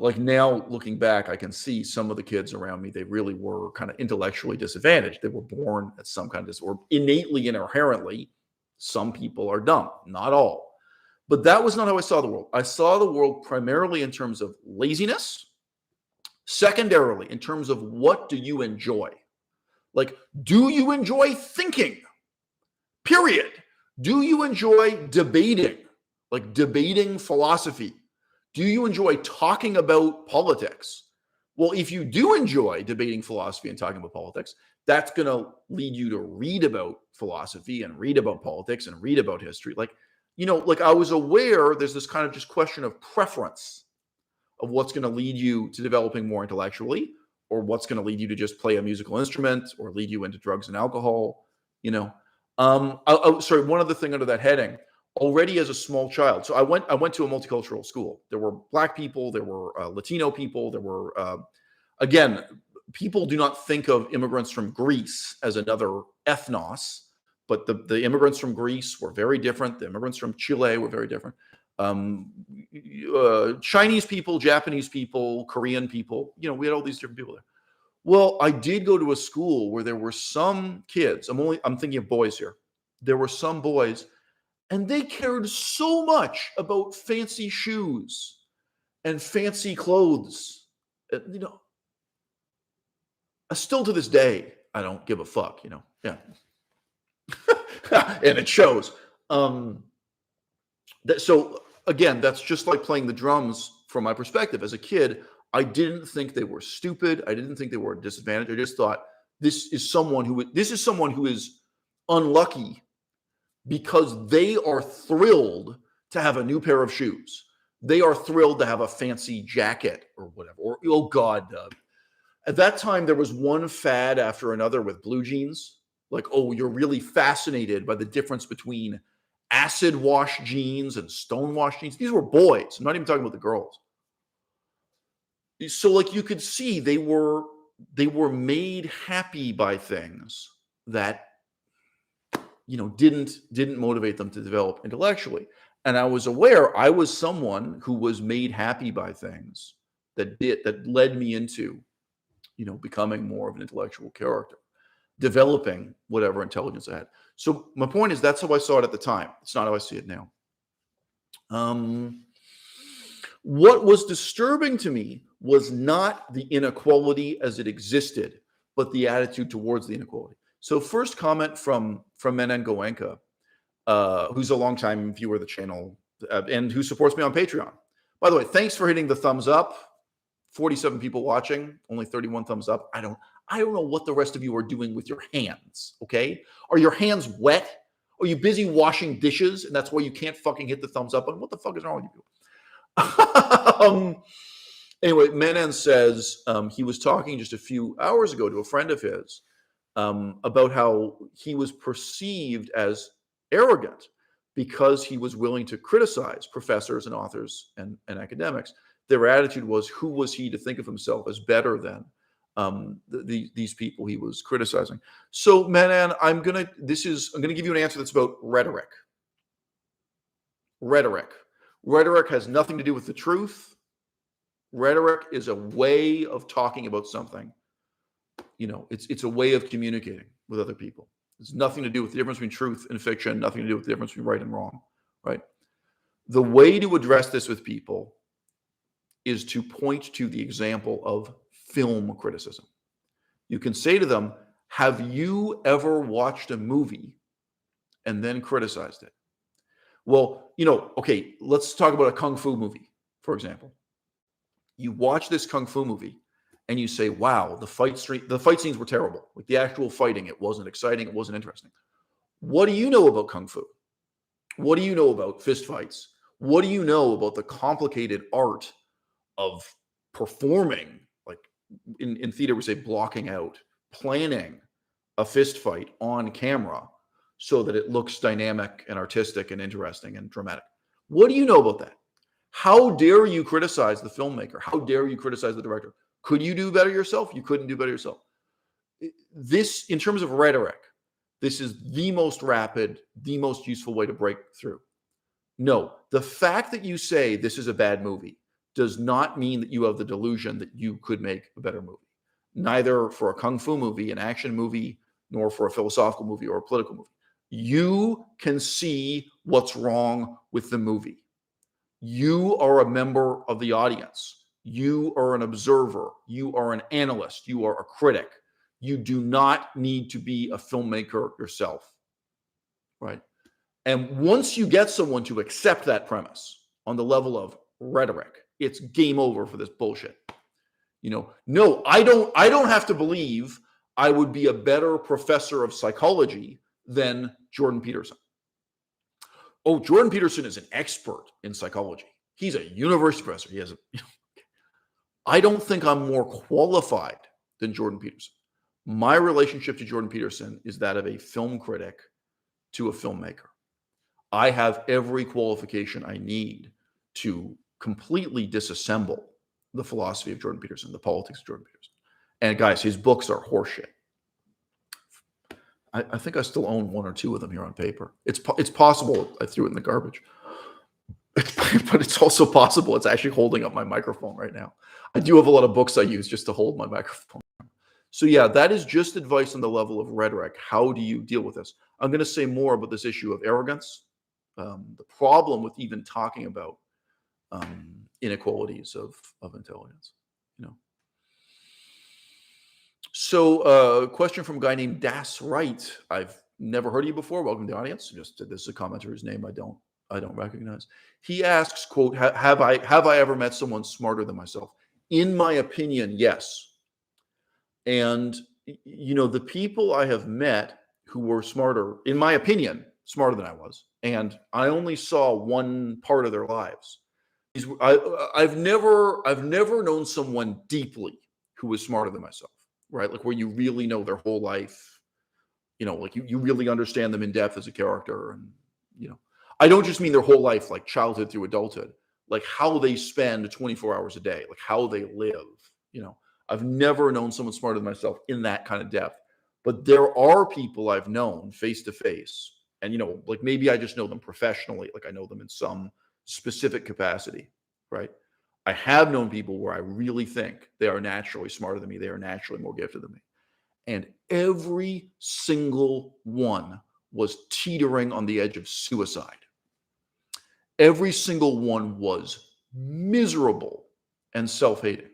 Like now, looking back, I can see some of the kids around me, they really were kind of intellectually disadvantaged. They were born at some kind of, or innately and inherently, some people are dumb, not all. But that was not how I saw the world. I saw the world primarily in terms of laziness, secondarily, in terms of what do you enjoy? Like, do you enjoy thinking? Period. Do you enjoy debating? Like debating philosophy? Do you enjoy talking about politics? Well, if you do enjoy debating philosophy and talking about politics, that's going to lead you to read about philosophy and read about politics and read about history. Like I was aware there's this kind of just question of preference of what's going to lead you to developing more intellectually, or what's going to lead you to just play a musical instrument or lead you into drugs and alcohol. Sorry, one other thing under that heading. Already as a small child, so I went to a multicultural school. There were Black people, there were Latino people, there were again, people do not think of immigrants from Greece as another ethnos, but the immigrants from Greece were very different. The immigrants from Chile were very different. Chinese people, Japanese people, Korean people. We had all these different people there. Well, I did go to a school where there were some kids. I'm thinking of boys here. There were some boys. And they cared so much about fancy shoes and fancy clothes. Still to this day, I don't give a fuck, Yeah. And it shows. So again, that's just like playing the drums from my perspective. As a kid, I didn't think they were stupid. I didn't think they were a disadvantage. I just thought this is someone who is unlucky, because they are thrilled to have a new pair of shoes. They are thrilled to have a fancy jacket or whatever. Or, oh God, at that time, there was one fad after another with blue jeans. Like, oh, you're really fascinated by the difference between acid wash jeans and stone wash jeans. These were boys. I'm not even talking about the girls. So like you could see they were made happy by things that didn't motivate them to develop intellectually. And I was aware I was someone who was made happy by things that led me into, becoming more of an intellectual character, developing whatever intelligence I had. So my point is that's how I saw it at the time. It's not how I see it now. What was disturbing to me was not the inequality as it existed, but the attitude towards the inequality. So first comment from Menon Goenka, who's a longtime viewer of the channel and who supports me on Patreon. By the way, thanks for hitting the thumbs up. 47 people watching, only 31 thumbs up. I don't know what the rest of you are doing with your hands, okay? Are your hands wet? Are you busy washing dishes and that's why you can't fucking hit the thumbs up button? What the fuck is wrong with you? Anyway, Menon says he was talking just a few hours ago to a friend of his about how he was perceived as arrogant because he was willing to criticize professors and authors and academics. Their attitude was, who was he to think of himself as better than these people he was criticizing? So, Menon, I'm gonna give you an answer that's about rhetoric. Rhetoric has nothing to do with the truth. Rhetoric is a way of talking about something. It's a way of communicating with other people. It's nothing to do with the difference between truth and fiction, nothing to do with the difference between right and wrong, right? The way to address this with people is to point to the example of film criticism. You can say to them, have you ever watched a movie and then criticized it? Well, okay, let's talk about a kung fu movie, for example. You watch this kung fu movie and you say, wow, the fight scenes were terrible. Like the actual fighting, it wasn't exciting, it wasn't interesting. What do you know about kung fu? What do you know about fist fights? What do you know about the complicated art of performing, like in theater we say blocking out, planning a fist fight on camera so that it looks dynamic and artistic and interesting and dramatic? What do you know about that? How dare you criticize the filmmaker? How dare you criticize the director? Could you do better yourself? You couldn't do better yourself. This, in terms of rhetoric, this is the most rapid, the most useful way to break through. No, the fact that you say this is a bad movie does not mean that you have the delusion that you could make a better movie. Neither for a kung fu movie, an action movie, nor for a philosophical movie or a political movie. You can see what's wrong with the movie. You are a member of the audience. You are an observer. You are an analyst. You are a critic. You do not need to be a filmmaker yourself, right? And once you get someone to accept that premise on the level of rhetoric, it's game over for this bullshit. No, I don't have to believe I would be a better professor of psychology than Jordan Peterson. Oh, Jordan Peterson is an expert in psychology. He's a university professor. I don't think I'm more qualified than Jordan Peterson. My relationship to Jordan Peterson is that of a film critic to a filmmaker. I have every qualification I need to completely disassemble the philosophy of Jordan Peterson, the politics of Jordan Peterson. And guys, his books are horseshit. I think I still own one or two of them here on paper. It's possible I threw it in the garbage, but it's also possible it's actually holding up my microphone right now. I do have a lot of books I use just to hold my microphone. So yeah, that is just advice on the level of rhetoric. How do you deal with this? I'm going to say more about this issue of arrogance, the problem with even talking about inequalities of intelligence. So question from a guy named Das Wright. I've never heard of you before. Welcome to the audience. This is a commenter whose name I don't recognize. He asks, quote, have I ever met someone smarter than myself? In my opinion, yes. And the people I have met who were smarter, in my opinion, smarter than I was, and I only saw one part of their lives. I've never known someone deeply who was smarter than myself. Right? Like where you really know their whole life, like you really understand them in depth as a character. And, I don't just mean their whole life, like childhood through adulthood, like how they spend 24 hours a day, like how they live. I've never known someone smarter than myself in that kind of depth, but there are people I've known face to face And, like maybe I just know them professionally, like I know them in some specific capacity, right? I have known people where I really think they are naturally smarter than me. They are naturally more gifted than me. And every single one was teetering on the edge of suicide. Every single one was miserable and self-hating.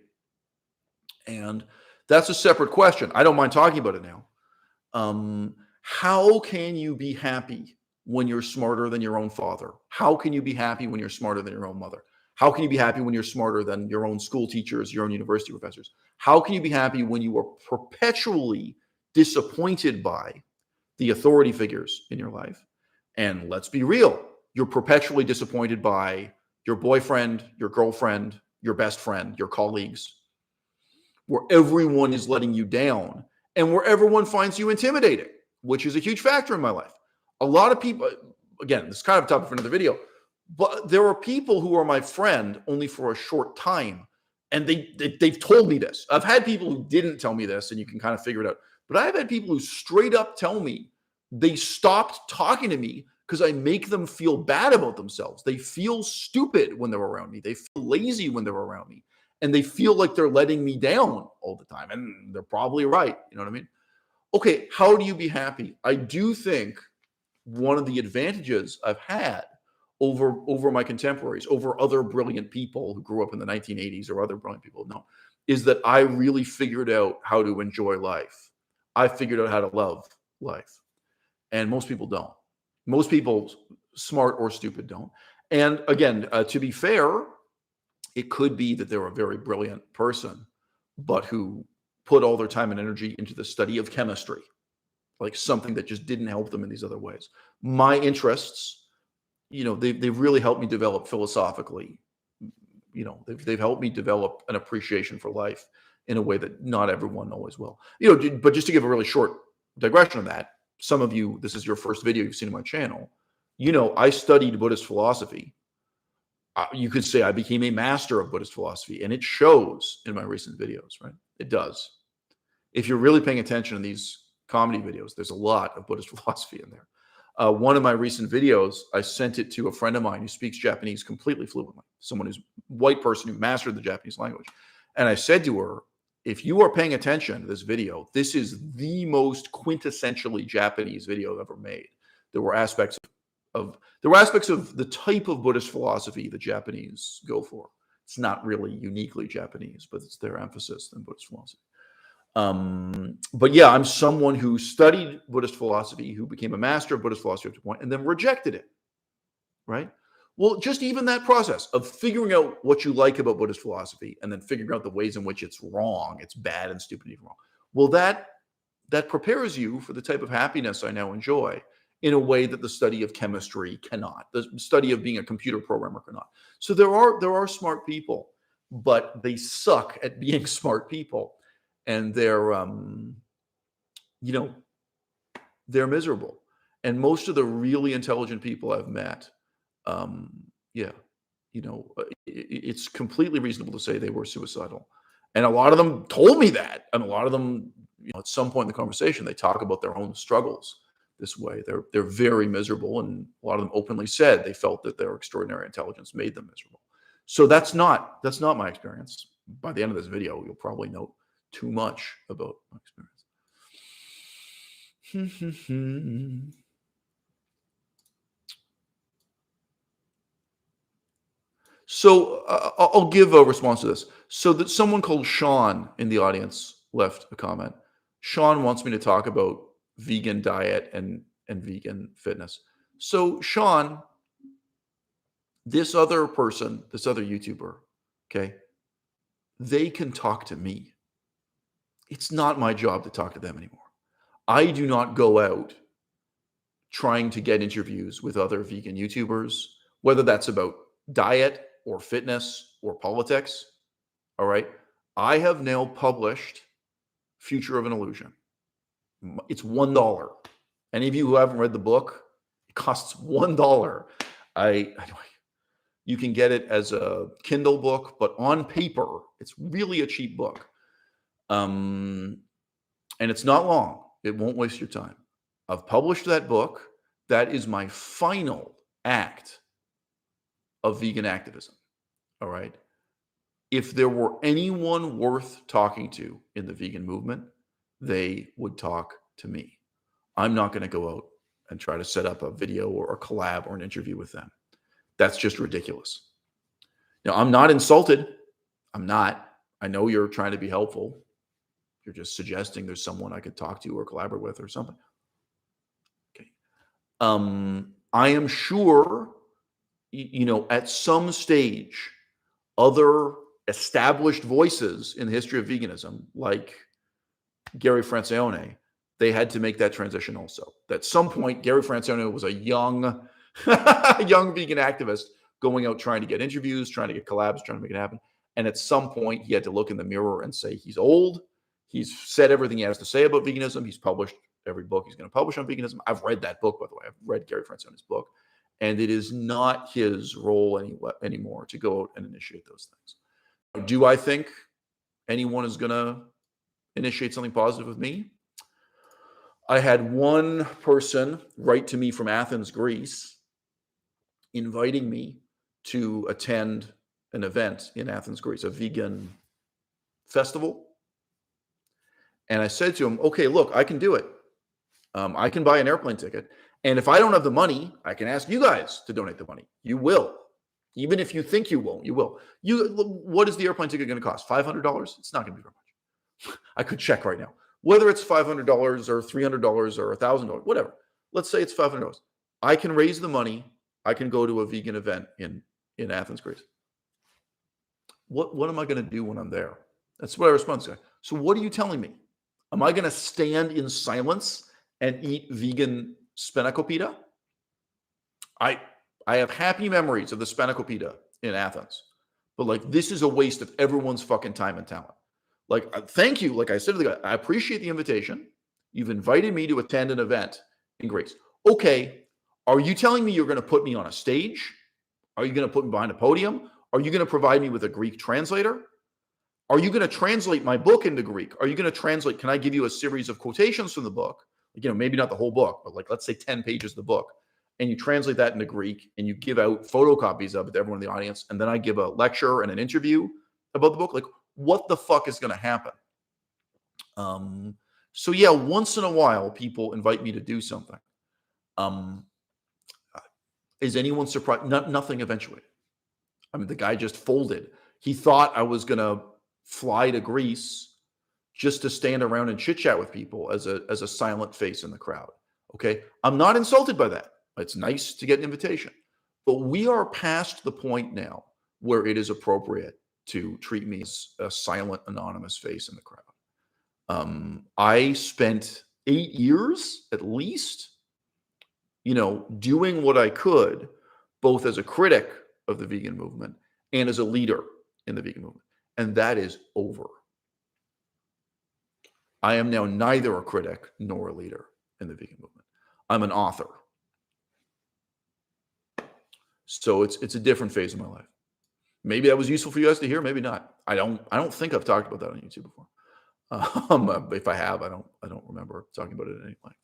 And that's a separate question. I don't mind talking about it now. How can you be happy when you're smarter than your own father? How can you be happy when you're smarter than your own mother? How can you be happy when you're smarter than your own school teachers, your own university professors? How can you be happy when you are perpetually disappointed by the authority figures in your life? And let's be real, you're perpetually disappointed by your boyfriend, your girlfriend, your best friend, your colleagues, where everyone is letting you down and where everyone finds you intimidating, which is a huge factor in my life. A lot of people, again, this is kind of a topic for another video, but there are people who are my friend only for a short time. And they've told me this. I've had people who didn't tell me this, and you can kind of figure it out. But I've had people who straight up tell me they stopped talking to me because I make them feel bad about themselves. They feel stupid when they're around me. They feel lazy when they're around me. And they feel like they're letting me down all the time. And they're probably right. You know what I mean? Okay, how do you be happy? I do think one of the advantages I've had over my contemporaries, over other brilliant people who grew up in the 1980s or other brilliant people, no, is that I really figured out how to enjoy life. I figured out how to love life. And most people don't. Most people, smart or stupid, don't. And again, to be fair, it could be that they're a very brilliant person, but who put all their time and energy into the study of chemistry, like something that just didn't help them in these other ways. My interests, they've really helped me develop philosophically. They've helped me develop an appreciation for life in a way that not everyone always will. But just to give a really short digression on that, some of you, this is your first video you've seen on my channel. I studied Buddhist philosophy. You could say I became a master of Buddhist philosophy, and it shows in my recent videos, right? It does. If you're really paying attention in these comedy videos, there's a lot of Buddhist philosophy in there. One of my recent videos, I sent it to a friend of mine who speaks Japanese completely fluently, someone who's a white person who mastered the Japanese language. And I said to her, if you are paying attention to this video, this is the most quintessentially Japanese video I've ever made. There were aspects of the type of Buddhist philosophy the Japanese go for. It's not really uniquely Japanese, but it's their emphasis in Buddhist philosophy. But yeah, I'm someone who studied Buddhist philosophy, who became a master of Buddhist philosophy up to a point, and then rejected it, right? Well, just even that process of figuring out what you like about Buddhist philosophy and then figuring out the ways in which it's wrong, it's bad and stupid and wrong. Well, that prepares you for the type of happiness I now enjoy in a way that the study of chemistry cannot, the study of being a computer programmer cannot. So there are smart people, but they suck at being smart people. And they're miserable. And most of the really intelligent people I've met, it's completely reasonable to say they were suicidal. And a lot of them told me that. And a lot of them, at some point in the conversation, they talk about their own struggles this way. They're very miserable. And a lot of them openly said they felt that their extraordinary intelligence made them miserable. So that's not my experience. By the end of this video, you'll probably know too much about my experience. So I'll give a response to this. So that someone called Sean in the audience left a comment. Sean wants me to talk about vegan diet and vegan fitness. So Sean, this other person, this other YouTuber, okay, they can talk to me. It's not my job to talk to them anymore. I do not go out trying to get interviews with other vegan YouTubers, whether that's about diet or fitness or politics. All right. I have now published Future of an Illusion. It's $1. Any of you who haven't read the book, it costs $1. You can get it as a Kindle book, but on paper, it's really a cheap book. And it's not long. It won't waste your time. I've published that book. That is my final act of vegan activism. All right. If there were anyone worth talking to in the vegan movement, they would talk to me. I'm not going to go out and try to set up a video or a collab or an interview with them. That's just ridiculous. Now, I'm not insulted. I'm not. I know you're trying to be helpful. You're just suggesting there's someone I could talk to or collaborate with or something. Okay. I am sure, at some stage, other established voices in the history of veganism, like Gary Francione, they had to make that transition also. At some point, Gary Francione was a young vegan activist going out trying to get interviews, trying to get collabs, trying to make it happen. And at some point, he had to look in the mirror and say he's old. He's said everything he has to say about veganism. He's published every book he's going to publish on veganism. I've read that book, by the way. I've read Gary Francione's book. And it is not his role anymore to go out and initiate those things. Do I think anyone is going to initiate something positive with me? I had one person write to me from Athens, Greece, inviting me to attend an event in Athens, Greece, a vegan festival. And I said to him, okay, look, I can do it. I can buy an airplane ticket. And if I don't have the money, I can ask you guys to donate the money. You will. Even if you think you won't, you will. What is the airplane ticket going to cost? $500? It's not going to be very much. I could check right now. Whether it's $500 or $300 or $1,000, whatever. Let's say it's $500. I can raise the money. I can go to a vegan event in Athens, Greece. What am I going to do when I'm there? That's what I respond to. So what are you telling me? Am I going to stand in silence and eat vegan spanakopita? I have happy memories of the spanakopita in Athens, but this is a waste of everyone's fucking time and talent. Thank you. Like I said to the guy, I appreciate the invitation. You've invited me to attend an event in Greece. Okay. Are you telling me you're going to put me on a stage? Are you going to put me behind a podium? Are you going to provide me with a Greek translator? Are you going to translate my book into Greek? Are you going to translate? Can I give you a series of quotations from the book? Maybe not the whole book, but let's say 10 pages of the book. And you translate that into Greek and you give out photocopies of it to everyone in the audience. And then I give a lecture and an interview about the book. What the fuck is going to happen? So yeah, once in a while, people invite me to do something. Is anyone surprised? Nothing eventuated. The guy just folded. He thought I was going to fly to Greece just to stand around and chit chat with people as a silent face in the crowd. Okay. I'm not insulted by that. It's nice to get an invitation, but we are past the point now where it is appropriate to treat me as a silent, anonymous face in the crowd. I spent 8 years at least, doing what I could, both as a critic of the vegan movement and as a leader in the vegan movement. And that is over. I am now neither a critic nor a leader in the vegan movement. I'm an author. So it's a different phase of my life. Maybe that was useful for you guys to hear, maybe not. I don't think I've talked about that on YouTube before. If I have, I don't remember talking about it at any point.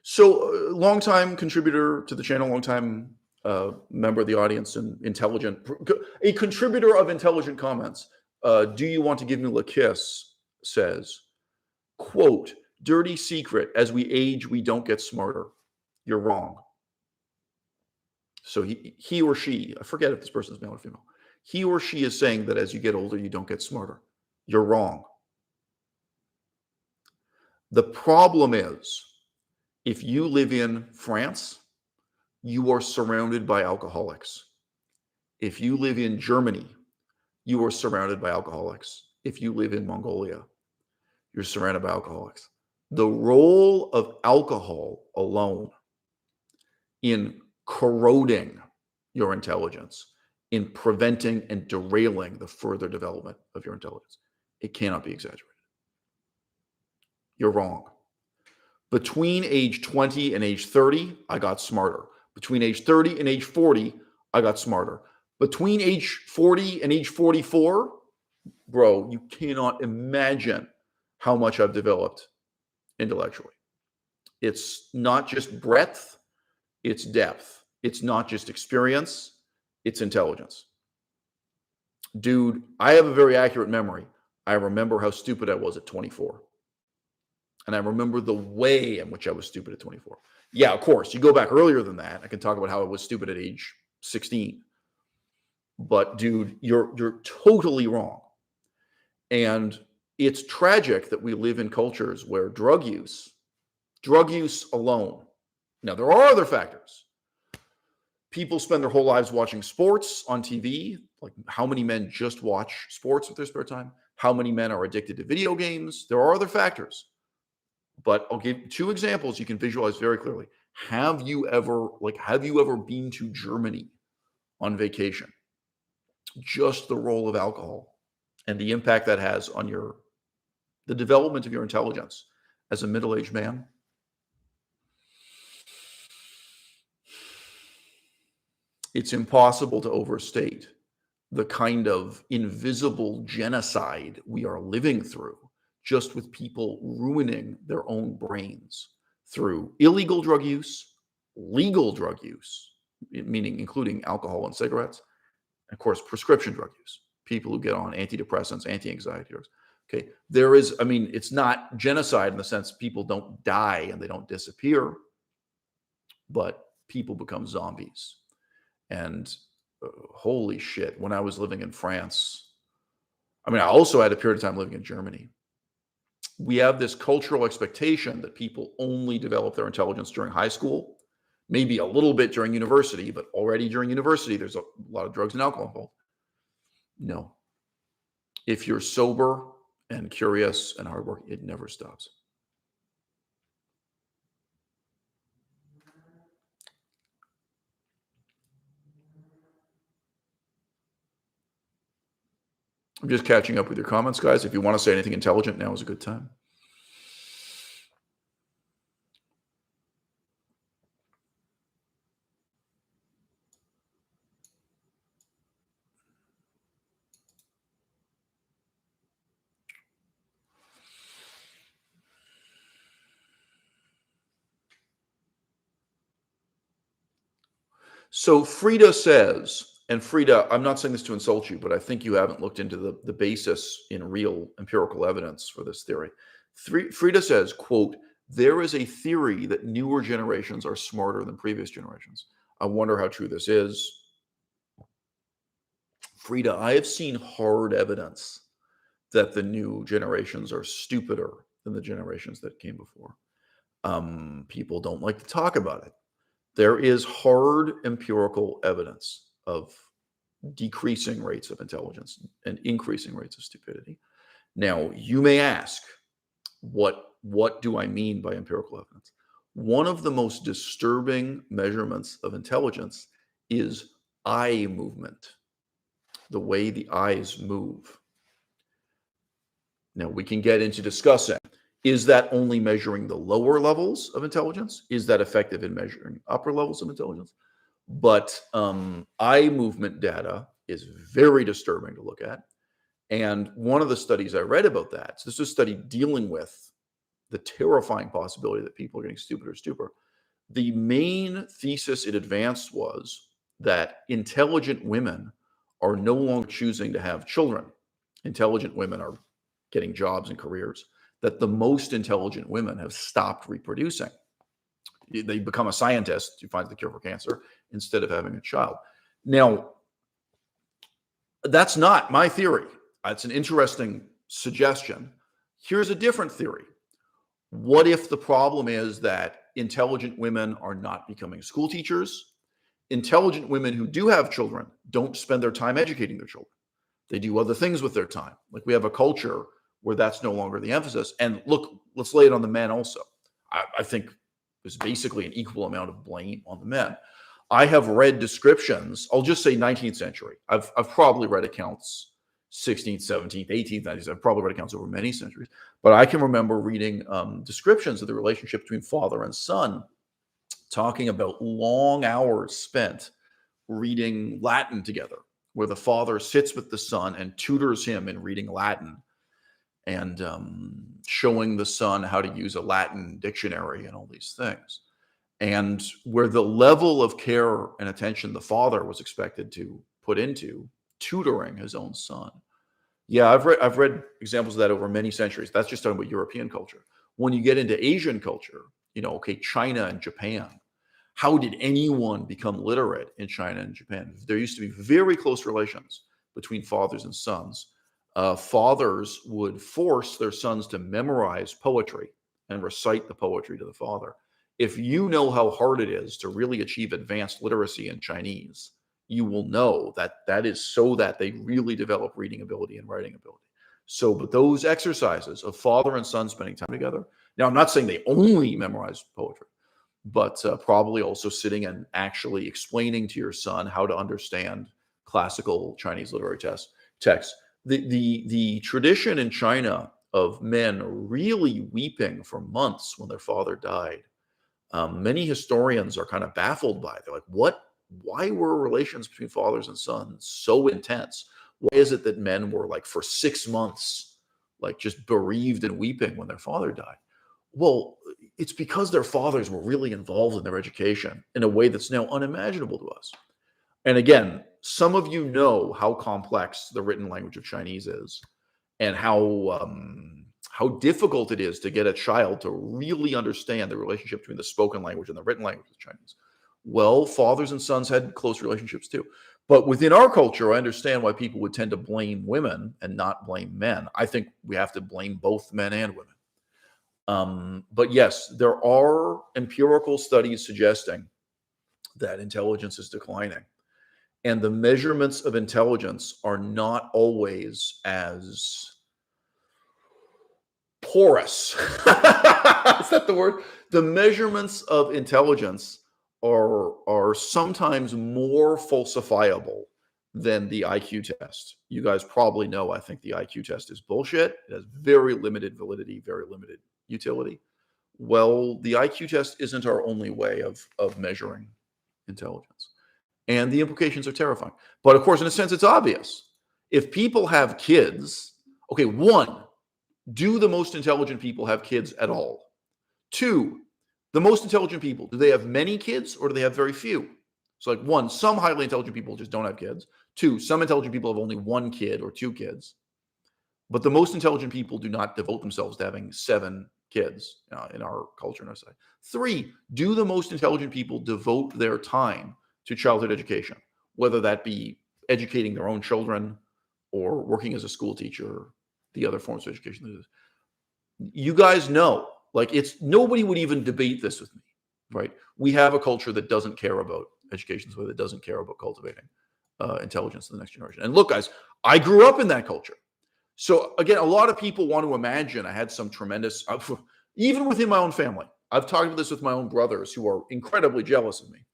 So, longtime contributor to the channel, longtime member of the audience, and a contributor of intelligent comments. Do you want to give me a kiss? Says, quote, dirty secret, as we age, we don't get smarter. You're wrong. So he or she, I forget if this person is male or female, he or she is saying that as you get older, you don't get smarter. You're wrong. The problem is, if you live in France, you are surrounded by alcoholics. If you live in Germany, you are surrounded by alcoholics. If you live in Mongolia, you're surrounded by alcoholics. The role of alcohol alone in corroding your intelligence, in preventing and derailing the further development of your intelligence, it cannot be exaggerated. You're wrong. Between age 20 and age 30, I got smarter. Between age 30 and age 40, I got smarter. Between age 40 and age 44, bro, you cannot imagine how much I've developed intellectually. It's not just breadth, it's depth. It's not just experience, it's intelligence. Dude, I have a very accurate memory. I remember how stupid I was at 24. And I remember the way in which I was stupid at 24. Yeah, of course, you go back earlier than that. I can talk about how I was stupid at age 16. But dude, you're totally wrong. And it's tragic that we live in cultures where drug use alone. Now, there are other factors. People spend their whole lives watching sports on TV. Like, how many men just watch sports with their spare time? How many men are addicted to video games? There are other factors. But I'll give 2 examples you can visualize very clearly. Have you ever been to Germany on vacation? Just the role of alcohol and the impact that has on the development of your intelligence as a middle-aged man. It's impossible to overstate the kind of invisible genocide we are living through just with people ruining their own brains through illegal drug use, legal drug use, meaning including alcohol and cigarettes, and of course, prescription drug use, people who get on antidepressants, anti-anxiety drugs. Okay, it's not genocide in the sense people don't die and they don't disappear, but people become zombies. And holy shit, when I was living in France, I also had a period of time living in Germany. We have this cultural expectation that people only develop their intelligence during high school, maybe a little bit during university, but already during university, there's a lot of drugs and alcohol involved. No. If you're sober and curious and hardworking, it never stops. I'm just catching up with your comments, guys. If you want to say anything intelligent, now is a good time. So Frida says, and Frida, I'm not saying this to insult you, but I think you haven't looked into the basis in real empirical evidence for this theory. Frida says, quote, there is a theory that newer generations are smarter than previous generations. I wonder how true this is. Frida, I have seen hard evidence that the new generations are stupider than the generations that came before. People don't like to talk about it. There is hard empirical evidence of decreasing rates of intelligence and increasing rates of stupidity. Now, you may ask, what do I mean by empirical evidence? One of the most disturbing measurements of intelligence is eye movement, the way the eyes move. Now, we can get into discussing, is that only measuring the lower levels of intelligence? Is that effective in measuring upper levels of intelligence? But eye movement data is very disturbing to look at. And one of the studies I read about that, so this is a study dealing with the terrifying possibility that people are getting stupider and stupider. The main thesis it advanced was that intelligent women are no longer choosing to have children. Intelligent women are getting jobs and careers, that the most intelligent women have stopped reproducing. They become a scientist who finds the cure for cancer instead of having a child. Now, that's not my theory. It's an interesting suggestion. Here's a different theory. What if the problem is that intelligent women are not becoming school teachers? Intelligent women who do have children don't spend their time educating their children. They do other things with their time. Like, we have a culture where that's no longer the emphasis. And look, let's lay it on the men also. I think there's basically an equal amount of blame on the men. I have read descriptions, I'll just say 19th century. I've probably read accounts 16th, 17th, 18th, 19th. I've probably read accounts over many centuries. But I can remember reading descriptions of the relationship between father and son, talking about long hours spent reading Latin together, where the father sits with the son and tutors him in reading Latin. and showing the son how to use a Latin dictionary and all these things. And where the level of care and attention the father was expected to put into tutoring his own son. Yeah, I've read examples of that over many centuries. That's just talking about European culture. When you get into Asian culture, okay, China and Japan, how did anyone become literate in China and Japan? There used to be very close relations between fathers and sons. Fathers would force their sons to memorize poetry and recite the poetry to the father. If you know how hard it is to really achieve advanced literacy in Chinese, you will know that that is so that they really develop reading ability and writing ability. So, but those exercises of father and son spending time together. Now, I'm not saying they only memorize poetry, but probably also sitting and actually explaining to your son how to understand classical Chinese literary texts. The tradition in China of men really weeping for months when their father died. Many historians are kind of baffled by it. They're like, what? Why were relations between fathers and sons so intense? Why is it that men were like for 6 months, like just bereaved and weeping when their father died? Well, it's because their fathers were really involved in their education in a way that's now unimaginable to us. And again, some of you know how complex the written language of Chinese is, and how difficult it is to get a child to really understand the relationship between the spoken language and the written language of Chinese. Well, fathers and sons had close relationships too. But within our culture, I understand why people would tend to blame women and not blame men. I think we have to blame both men and women. But yes, there are empirical studies suggesting that intelligence is declining. And the measurements of intelligence are not always as porous. Is that the word? The measurements of intelligence are sometimes more falsifiable than the IQ test. You guys probably know, I think the IQ test is bullshit. It has very limited validity, very limited utility. Well, the IQ test isn't our only way of measuring intelligence. And the implications are terrifying. But of course, in a sense, it's obvious. If people have kids, okay, one, do the most intelligent people have kids at all? Two, the most intelligent people, do they have many kids or do they have very few? So like one, some highly intelligent people just don't have kids. Two, some intelligent people have only one kid or two kids. But the most intelligent people do not devote themselves to having 7 kids in our culture and our society. 3, do the most intelligent people devote their time to childhood education, whether that be educating their own children or working as a school teacher, the other forms of education? You guys know, like, it's nobody would even debate this with me, right? We have a culture that doesn't care about education, so that doesn't care about cultivating intelligence in the next generation. And look, guys, I grew up in that culture. So again, a lot of people want to imagine I had some tremendous, even within my own family. I've talked about this with my own brothers who are incredibly jealous of me.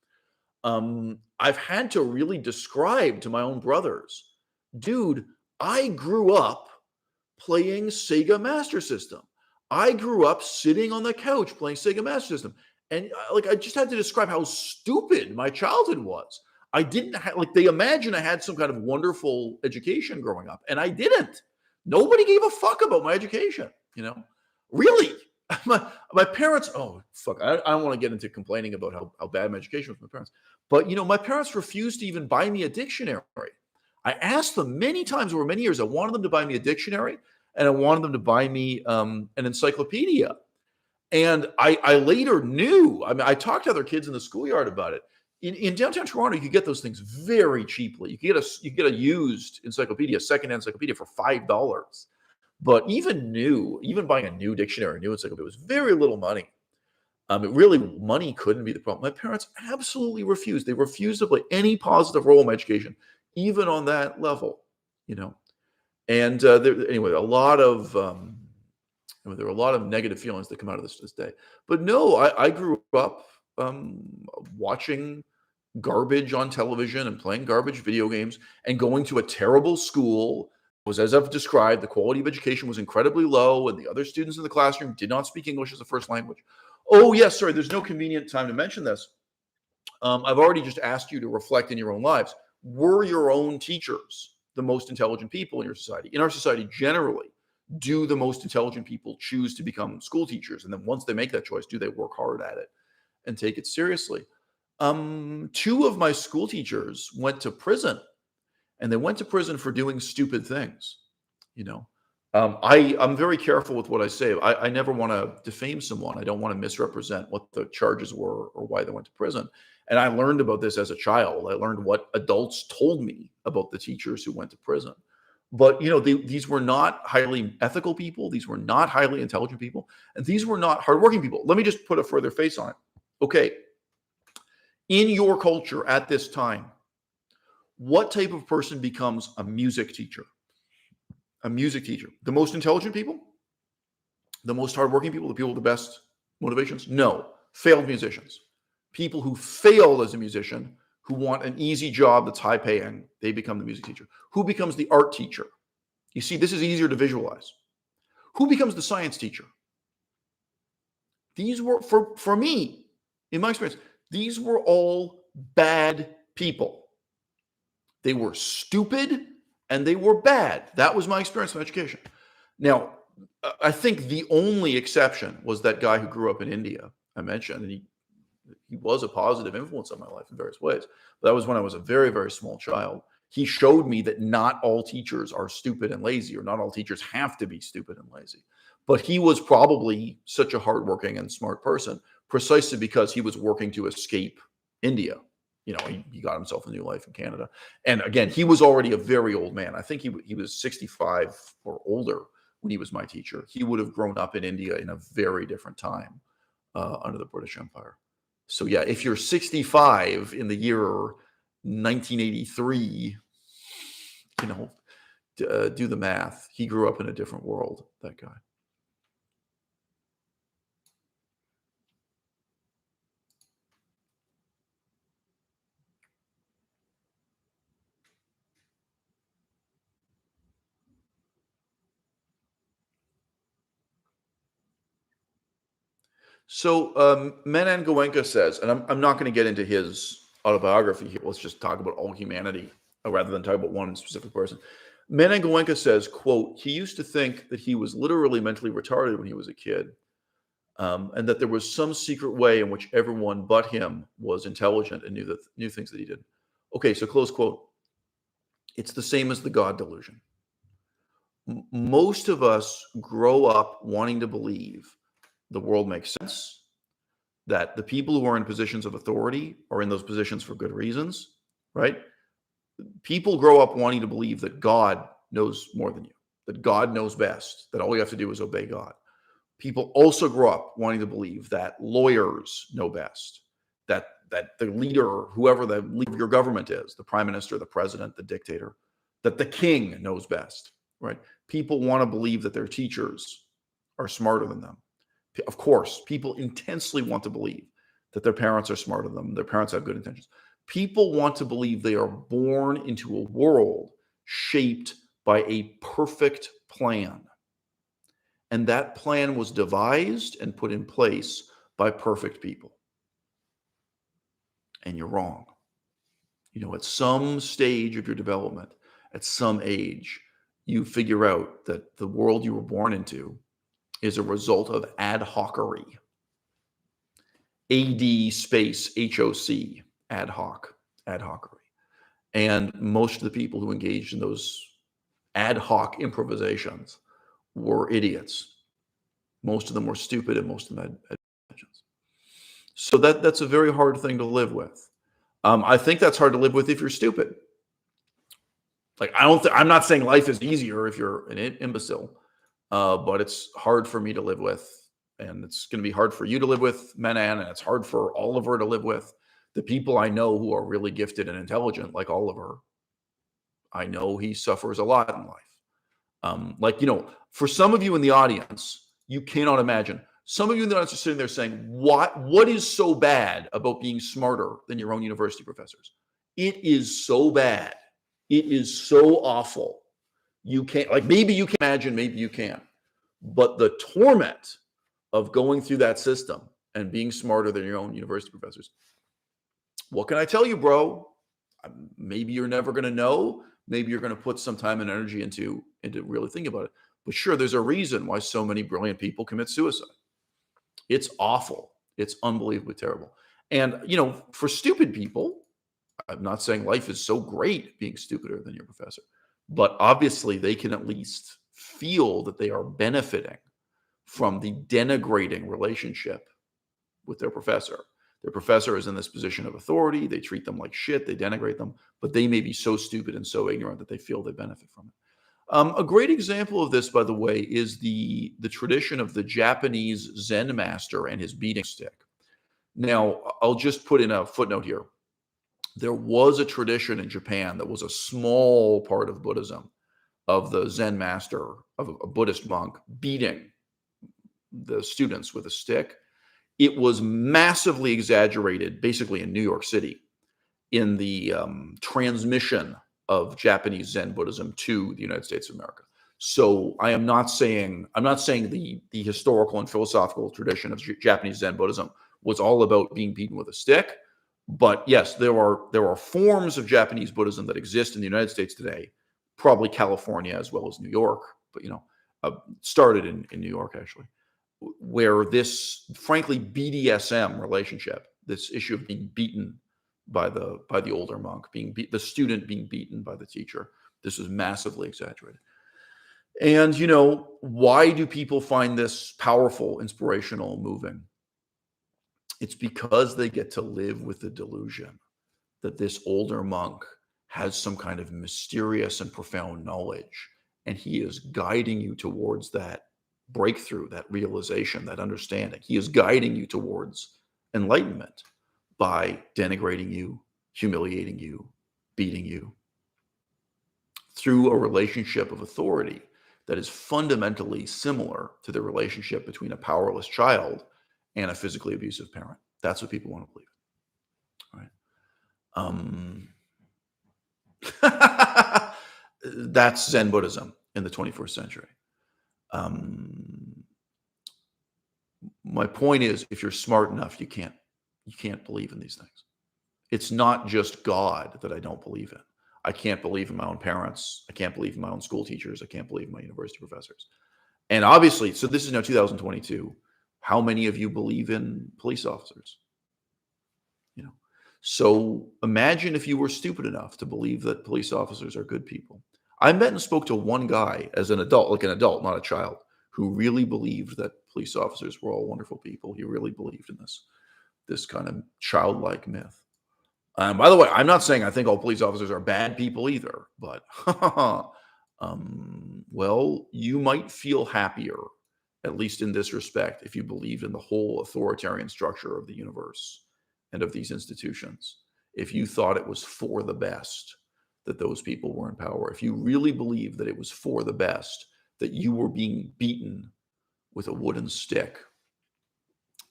I've had to really describe to my own brothers, dude, I grew up playing Sega Master System. I grew up sitting on the couch playing Sega Master System. And I just had to describe how stupid my childhood was. I didn't have, they imagine I had some kind of wonderful education growing up, and I didn't. Nobody gave a fuck about my education, Really? My parents, oh, fuck, I don't want to get into complaining about how bad my education was with my parents. But, my parents refused to even buy me a dictionary. I asked them many times over many years. I wanted them to buy me a dictionary, and I wanted them to buy me an encyclopedia. And I later knew, I talked to other kids in the schoolyard about it. In downtown Toronto, you could get those things very cheaply. You could get a used encyclopedia, secondhand encyclopedia for $5. But even buying a new dictionary, a new encyclopedia was very little money. Money couldn't be the problem. My parents absolutely refused. They refused to play any positive role in my education, even on that level, And anyway, there were a lot of negative feelings that come out of this day. But no, I grew up watching garbage on television and playing garbage video games and going to a terrible school. Was, as I've described, the quality of education was incredibly low, and the other students in the classroom did not speak English as a first language. Oh, yes, sorry, there's no convenient time to mention this. I've already just asked you to reflect in your own lives. Were your own teachers the most intelligent people in your society? In our society generally, Do the most intelligent people choose to become school teachers? And then once they make that choice, do they work hard at it and take it seriously? Two of my school teachers went to prison, and they went to prison for doing stupid things. You know, I'm very careful with what I say. I never want to defame someone. I don't want to misrepresent what the charges were or why they went to prison. And I learned about this as a child. I learned what adults told me about the teachers who went to prison. But these were not highly ethical people. These were not highly intelligent people, and these were not hardworking people. Let me just put a further face on it. Okay, in your culture at this time, what type of person becomes a music teacher? A music teacher. The most intelligent people? The most hardworking people? The people with the best motivations? No. Failed musicians. People who failed as a musician, who want an easy job that's high paying, they become the music teacher. Who becomes the art teacher? You see, this is easier to visualize. Who becomes the science teacher? These were, for me, in my experience, these were all bad people. They were stupid and they were bad. That was my experience of education. Now, I think the only exception was that guy who grew up in India, I mentioned, and he was a positive influence on my life in various ways. But that was when I was a very, very small child. He showed me that not all teachers are stupid and lazy, or not all teachers have to be stupid and lazy. But he was probably such a hardworking and smart person precisely because he was working to escape India. He got himself a new life in Canada. And again, he was already a very old man. I think he was 65 or older when he was my teacher. He would have grown up in India in a very different time under the British Empire. So yeah, if you're 65 in the year 1983, do the math. He grew up in a different world, that guy. So Menon Goenka says, and I'm not going to get into his autobiography here. Let's just talk about all humanity rather than talk about one specific person. Menon Goenka says, quote, he used to think that he was literally mentally retarded when he was a kid, and that there was some secret way in which everyone but him was intelligent and knew things that he did. Okay, so close quote. It's the same as the God delusion. Most of us grow up wanting to believe the world makes sense, that the people who are in positions of authority are in those positions for good reasons, right? People grow up wanting to believe that God knows more than you, that God knows best, that all you have to do is obey God. People also grow up wanting to believe that lawyers know best, that the leader, whoever the leader of your government is, the prime minister, the president, the dictator, that the king knows best, right? People want to believe that their teachers are smarter than them. Of course, people intensely want to believe that their parents are smarter than them, their parents have good intentions. People want to believe they are born into a world shaped by a perfect plan. And that plan was devised and put in place by perfect people. And you're wrong. At some stage of your development, at some age, you figure out that the world you were born into is a result of ad hocery. AD space HOC, ad hoc, ad hocery. And most of the people who engaged in those ad hoc improvisations were idiots. Most of them were stupid, and most of them had intentions. So that's a very hard thing to live with. I think that's hard to live with if you're stupid. Like, I'm not saying life is easier if you're an imbecile, but it's hard for me to live with, and it's going to be hard for you to live with, Menan, and it's hard for Oliver to live with. The people I know who are really gifted and intelligent, like Oliver, I know he suffers a lot in life. For some of you in the audience, you cannot imagine. Some of you in the audience are sitting there saying, what is so bad about being smarter than your own university professors? It is so bad. It is so awful. You can't, maybe you can imagine, maybe you can. But the torment of going through that system and being smarter than your own university professors, what can I tell you, bro? Maybe you're never going to know. Maybe you're going to put some time and energy into really thinking about it. But sure, there's a reason why so many brilliant people commit suicide. It's awful. It's unbelievably terrible. And, for stupid people, I'm not saying life is so great being stupider than your professor, but obviously they can at least feel that they are benefiting from the denigrating relationship with their professor. Their professor is in this position of authority. They treat them like shit. They denigrate them, but they may be so stupid and so ignorant that they feel they benefit from it. A great example of this, by the way, is the tradition of the Japanese Zen master and his beating stick. Now, I'll just put in a footnote here. There was a tradition in Japan that was a small part of Buddhism, of the Zen master, of a Buddhist monk, beating the students with a stick. It was massively exaggerated, basically in New York City, in the transmission of Japanese Zen Buddhism to the United States of America. So I'm not saying the historical and philosophical tradition of Japanese Zen Buddhism was all about being beaten with a stick. But yes, there are forms of Japanese Buddhism that exist in the United States today, probably California as well as New York, but started in New York actually, where this frankly BDSM relationship, this issue of being beaten by the older monk, the student being beaten by the teacher, this is massively exaggerated. And why do people find this powerful, inspirational, moving? It's because they get to live with the delusion that this older monk has some kind of mysterious and profound knowledge, and he is guiding you towards that breakthrough, that realization, that understanding. He is guiding you towards enlightenment by denigrating you, humiliating you, beating you, through a relationship of authority that is fundamentally similar to the relationship between a powerless child and a physically abusive parent. That's what people want to believe. All right. That's Zen Buddhism in the 21st century. My point is, if you're smart enough, you can't believe in these things. It's not just God that I don't believe in. I can't believe in my own parents. I can't believe in my own school teachers. I can't believe in my university professors. And obviously, so this is now 2022. How many of you believe in police officers? So imagine if you were stupid enough to believe that police officers are good people. I met and spoke to one guy as an adult, not a child, who really believed that police officers were all wonderful people. He really believed in this kind of childlike myth. By the way, I'm not saying I think all police officers are bad people either, but well, you might feel happier, at least in this respect, if you believed in the whole authoritarian structure of the universe and of these institutions. If you thought it was for the best that those people were in power, if you really believed that it was for the best that you were being beaten with a wooden stick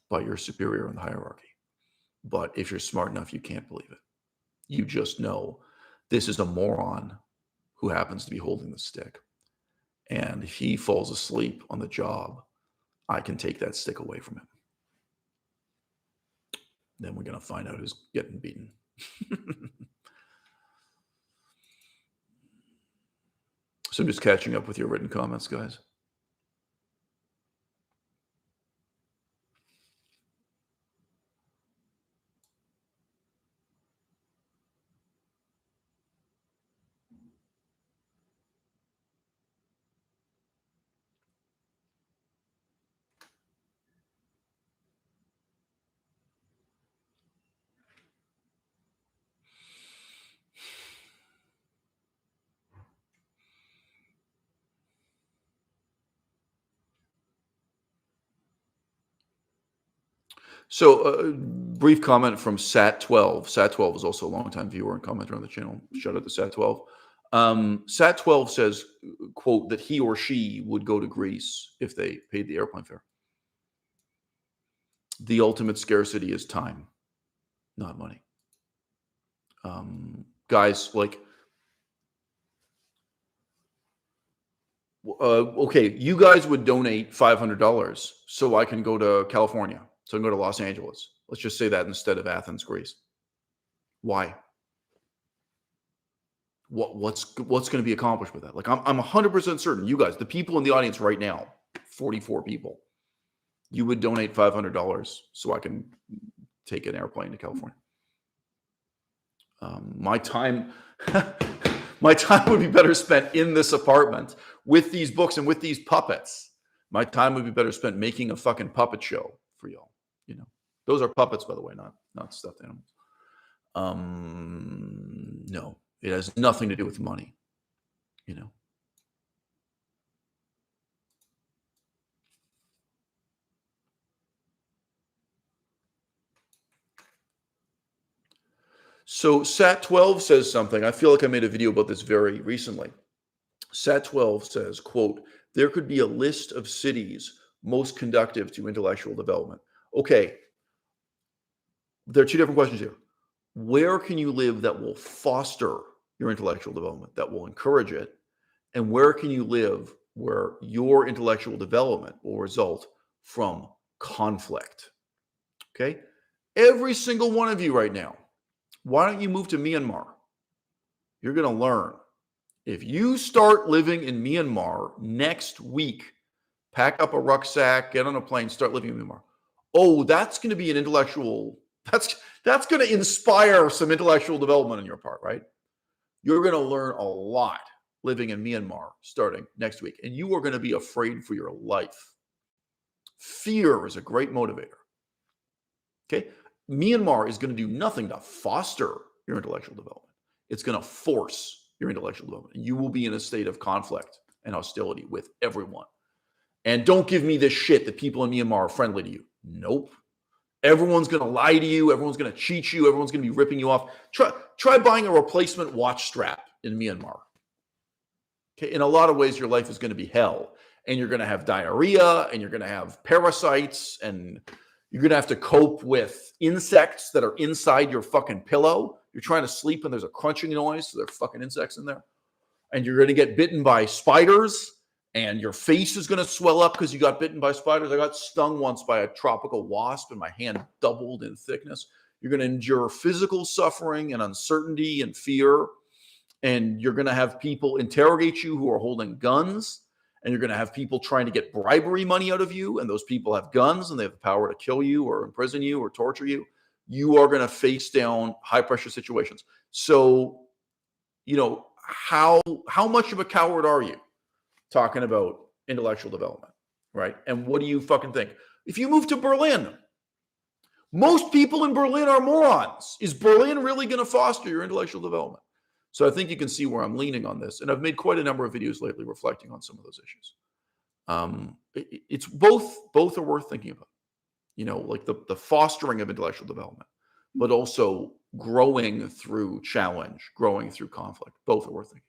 by your superior in the hierarchy. But if you're smart enough, you can't believe it. You just know this is a moron who happens to be holding the stick. And if he falls asleep on the job, I can take that stick away from him. Then we're going to find out who's getting beaten. So I'm just catching up with your written comments, guys. So, brief comment from Sat12. Sat12 is also a longtime viewer and commenter on the channel. Shout out to Sat12. Sat12 says, quote, that he or she would go to Greece if they paid the airplane fare. The ultimate scarcity is time, not money. Guys, like, okay, you guys would donate $500 so I can go to California, so I can go to Los Angeles. Let's just say that instead of Athens, Greece. Why? what's going to be accomplished with that? Like I'm 100% certain you guys, the people in the audience right now, 44 people, you would donate $500 so I can take an airplane to California. My time, my time would be better spent in this apartment with these books and with these puppets. My time would be better spent making a fucking puppet show for y'all. You know, those are puppets, by the way, not stuffed animals. No, it has nothing to do with money. You know. So Sat12 says something. I feel like I made a video about this very recently. Sat12 says, quote, there could be a list of cities most conducive to intellectual development. Okay, there are two different questions here. Where can you live that will foster your intellectual development, that will encourage it? And where can you live where your intellectual development will result from conflict? Okay, every single one of you right now, why don't you move to Myanmar? You're going to learn. If you start living in Myanmar next week, pack up a rucksack, get on a plane, start living in Myanmar. Oh, that's going to be an intellectual, that's going to inspire some intellectual development on your part, right? You're going to learn a lot living in Myanmar starting next week, and you are going to be afraid for your life. Fear is a great motivator. Okay? Myanmar is going to do nothing to foster your intellectual development. It's going to force your intellectual development. And you will be in a state of conflict and hostility with everyone. And don't give me this shit that people in Myanmar are friendly to you. Nope. Everyone's going to lie to you. Everyone's going to cheat you. Everyone's going to be ripping you off. Try buying a replacement watch strap in Myanmar. Okay? In a lot of ways, your life is going to be hell. And you're going to have diarrhea, and you're going to have parasites, and you're going to have to cope with insects that are inside your fucking pillow. You're trying to sleep and there's a crunching noise, so there are fucking insects in there. And you're going to get bitten by spiders, and your face is going to swell up because you got bitten by spiders. I got stung once by a tropical wasp, and my hand doubled in thickness. You're going to endure physical suffering and uncertainty and fear. And you're going to have people interrogate you who are holding guns. And you're going to have people trying to get bribery money out of you. And those people have guns, and they have the power to kill you or imprison you or torture you. You are going to face down high pressure situations. So, you know, how much of a coward are you talking about intellectual development, right? And what do you fucking think? If you move to Berlin, most people in Berlin are morons. Is Berlin really going to foster your intellectual development? So I think you can see where I'm leaning on this. And I've made quite a number of videos lately reflecting on some of those issues. It's both are worth thinking about, you know, like the fostering of intellectual development, but also growing through challenge, growing through conflict. Both are worth thinking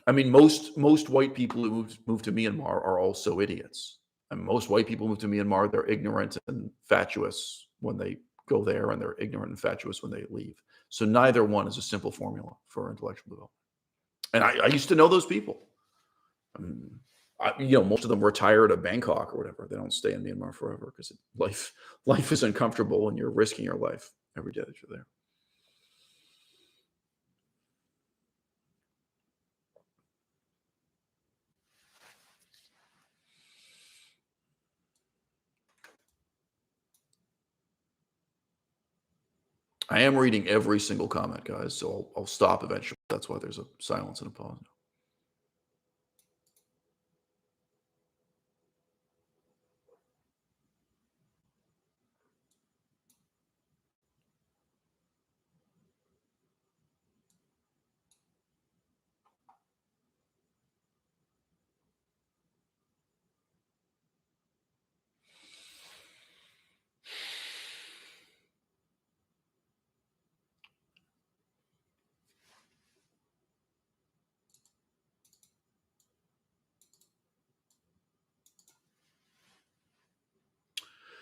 about. I mean, most white people who move to Myanmar are also idiots. And most white people move to Myanmar, they're ignorant and fatuous when they go there, and they're ignorant and fatuous when they leave. So neither one is a simple formula for intellectual development. And I used to know those people. You know, most of them retire to Bangkok or whatever. They don't stay in Myanmar forever because life is uncomfortable, and you're risking your life every day that you're there. I am reading every single comment, guys, so I'll stop eventually. That's why there's a silence and a pause.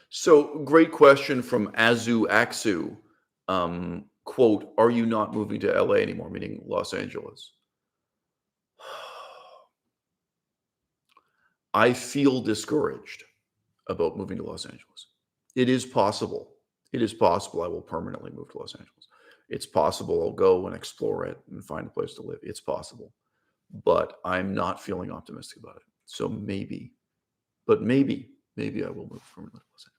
So great question from Azu Aksu. Quote, are you not moving to LA anymore, meaning Los Angeles? I feel discouraged about moving to Los Angeles. It is possible. It is possible I will permanently move to Los Angeles. It's possible I'll go and explore it and find a place to live. It's possible, but I'm not feeling optimistic about it. So maybe, but maybe I will move permanently to Los Angeles.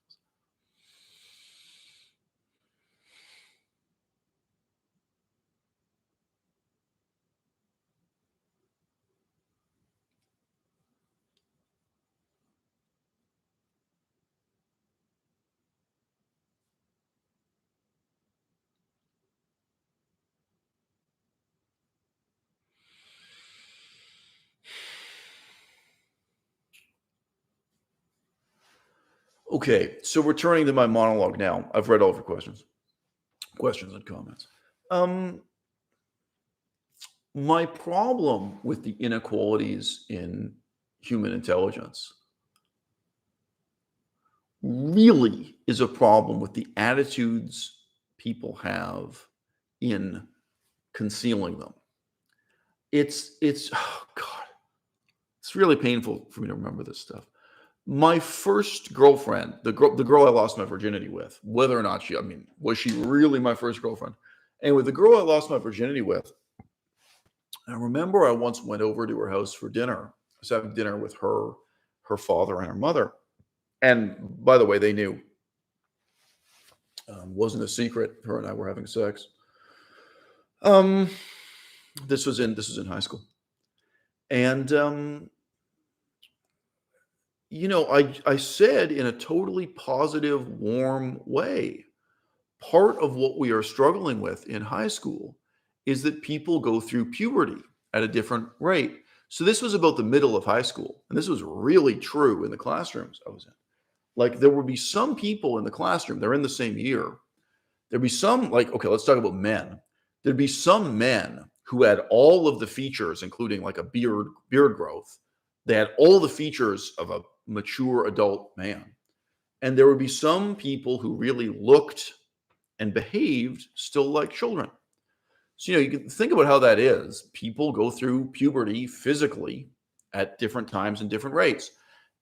Okay, so returning to my monologue now. I've read all of your questions and comments. Um, my problem with the inequalities in human intelligence really is a problem with the attitudes people have in concealing them. It's oh God, it's really painful for me to remember this stuff. My first girlfriend, the girl I lost my virginity with, whether or not I mean, was she really my first girlfriend? Anyway, the girl I lost my virginity with, I remember I once went over to her house for dinner. I was having dinner with her father, and her mother. And by the way, they knew. Wasn't a secret. Her and I were having sex. Um, this was in high school, and I said in a totally positive, warm way, part of what we are struggling with in high school is that people go through puberty at a different rate. So this was about the middle of high school, and this was really true in the classrooms I was in. Like there would be some people in the classroom, they're in the same year. There'd be some, like, okay, let's talk about men. There'd be some men who had all of the features, including like a beard growth. They had all the features of a mature adult man. And there would be some people who really looked and behaved still like children. So, you can think about how that is. People go through puberty physically at different times and different rates.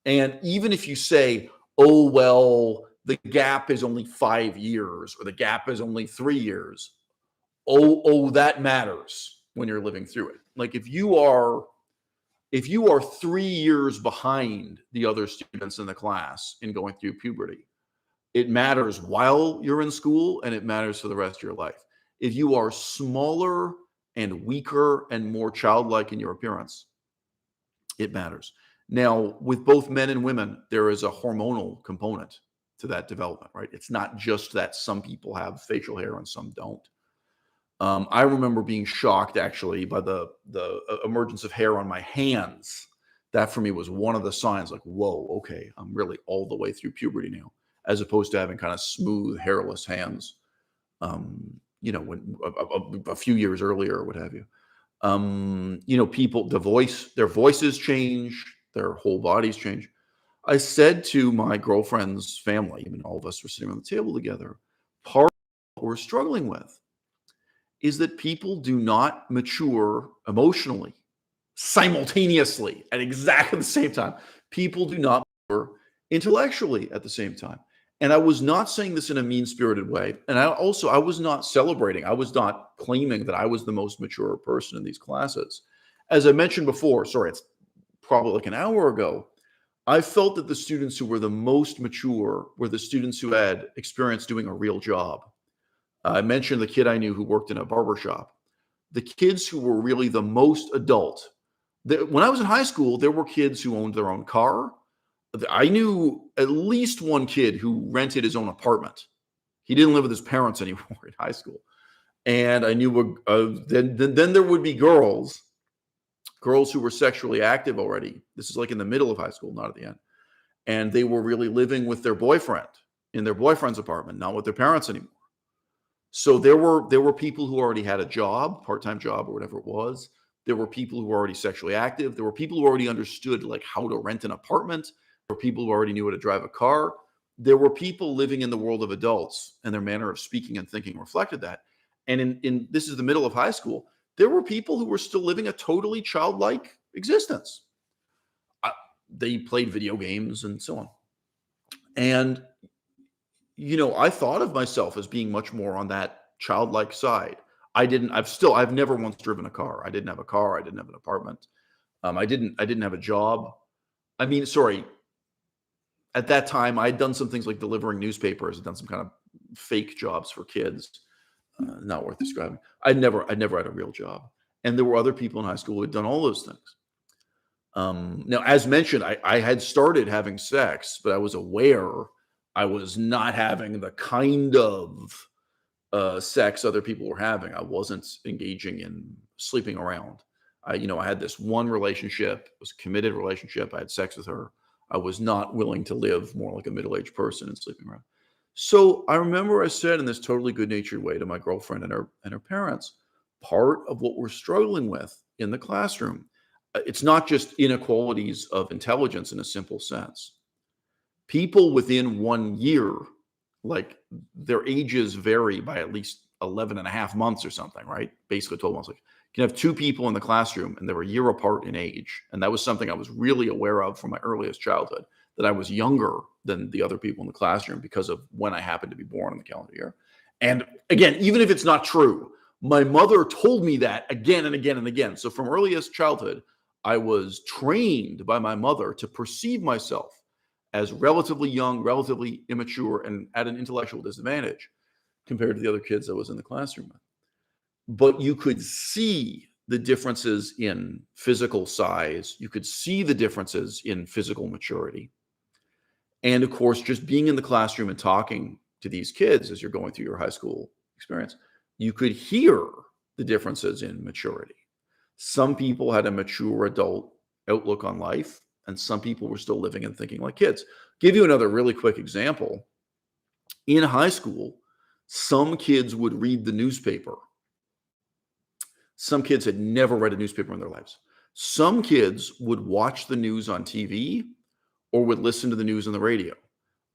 And even if you say, oh, well, the gap is only 5 years or the gap is only 3 years, oh, that matters when you're living through it. Like if you are 3 years behind the other students in the class in going through puberty, it matters while you're in school and it matters for the rest of your life. If you are smaller and weaker and more childlike in your appearance, it matters. Now, with both men and women, there is a hormonal component to that development, right? It's not just that some people have facial hair and some don't. I remember being shocked actually by the emergence of hair on my hands. That for me was one of the signs, like, whoa, okay, I'm really all the way through puberty now, as opposed to having kind of smooth, hairless hands. When a few years earlier or what have you. People, their voices change, their whole bodies change. I said to my girlfriend's family, I mean, all of us were sitting on the table together, part of what we're struggling with is that people do not mature emotionally simultaneously at exactly the same time. People do not mature intellectually at the same time. And I was not saying this in a mean-spirited way. And I was not celebrating. I was not claiming that I was the most mature person in these classes. As I mentioned before, sorry, it's probably like an hour ago, I felt that the students who were the most mature were the students who had experience doing a real job. I mentioned the kid I knew who worked in a barber shop. The kids who were really the most adult. When I was in high school, there were kids who owned their own car. I knew at least one kid who rented his own apartment. He didn't live with his parents anymore in high school. And I knew then there would be girls who were sexually active already. This is like in the middle of high school, not at the end. And they were really living with their boyfriend in their boyfriend's apartment, not with their parents anymore. So there were people who already had a job, part-time job or whatever it was. There were people who were already sexually active. There were people who already understood like how to rent an apartment. There were people who already knew how to drive a car. There were people living in the world of adults, and their manner of speaking and thinking reflected that. And in this is the middle of high school, there were people who were still living a totally childlike existence. They played video games and so on. And I thought of myself as being much more on that childlike side. I've never once driven a car. I didn't have a car. I didn't have an apartment. I didn't have a job. I mean, sorry, at that time, I'd done some things like delivering newspapers. I'd done some kind of fake jobs for kids. Not worth describing. I'd never had a real job. And there were other people in high school who had done all those things. Now, as mentioned, I had started having sex, but I was aware I was not having the kind of sex other people were having. I wasn't engaging in sleeping around. I had this one relationship. It was a committed relationship. I had sex with her. I was not willing to live more like a middle-aged person and sleeping around. So I remember I said in this totally good-natured way to my girlfriend and her parents, part of what we're struggling with in the classroom, it's not just inequalities of intelligence in a simple sense. People within 1 year, like their ages vary by at least 11 and a half months or something, right? Basically 12 months. Like you can have two people in the classroom and they're a year apart in age. And that was something I was really aware of from my earliest childhood, that I was younger than the other people in the classroom because of when I happened to be born in the calendar year. And again, even if it's not true, my mother told me that again and again and again. So from earliest childhood, I was trained by my mother to perceive myself as relatively young, relatively immature, and at an intellectual disadvantage compared to the other kids I was in the classroom with. But you could see the differences in physical size. You could see the differences in physical maturity. And of course, just being in the classroom and talking to these kids as you're going through your high school experience, you could hear the differences in maturity. Some people had a mature adult outlook on life, and some people were still living and thinking like kids. Give you another really quick example. In high school, some kids would read the newspaper. Some kids had never read a newspaper in their lives. Some kids would watch the news on TV or would listen to the news on the radio.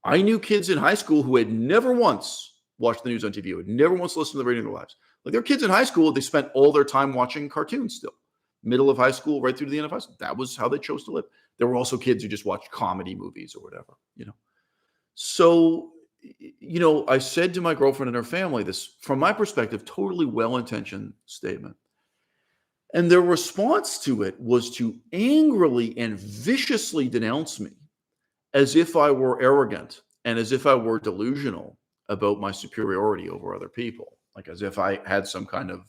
I knew kids in high school who had never once watched the news on TV, who had never once listened to the radio in their lives. Like there were kids in high school, they spent all their time watching cartoons still. Middle of high school, right through to the end of high school. That was how they chose to live. There were also kids who just watched comedy movies or whatever, So, I said to my girlfriend and her family this, from my perspective, totally well-intentioned statement. And their response to it was to angrily and viciously denounce me as if I were arrogant and as if I were delusional about my superiority over other people, like as if I had some kind of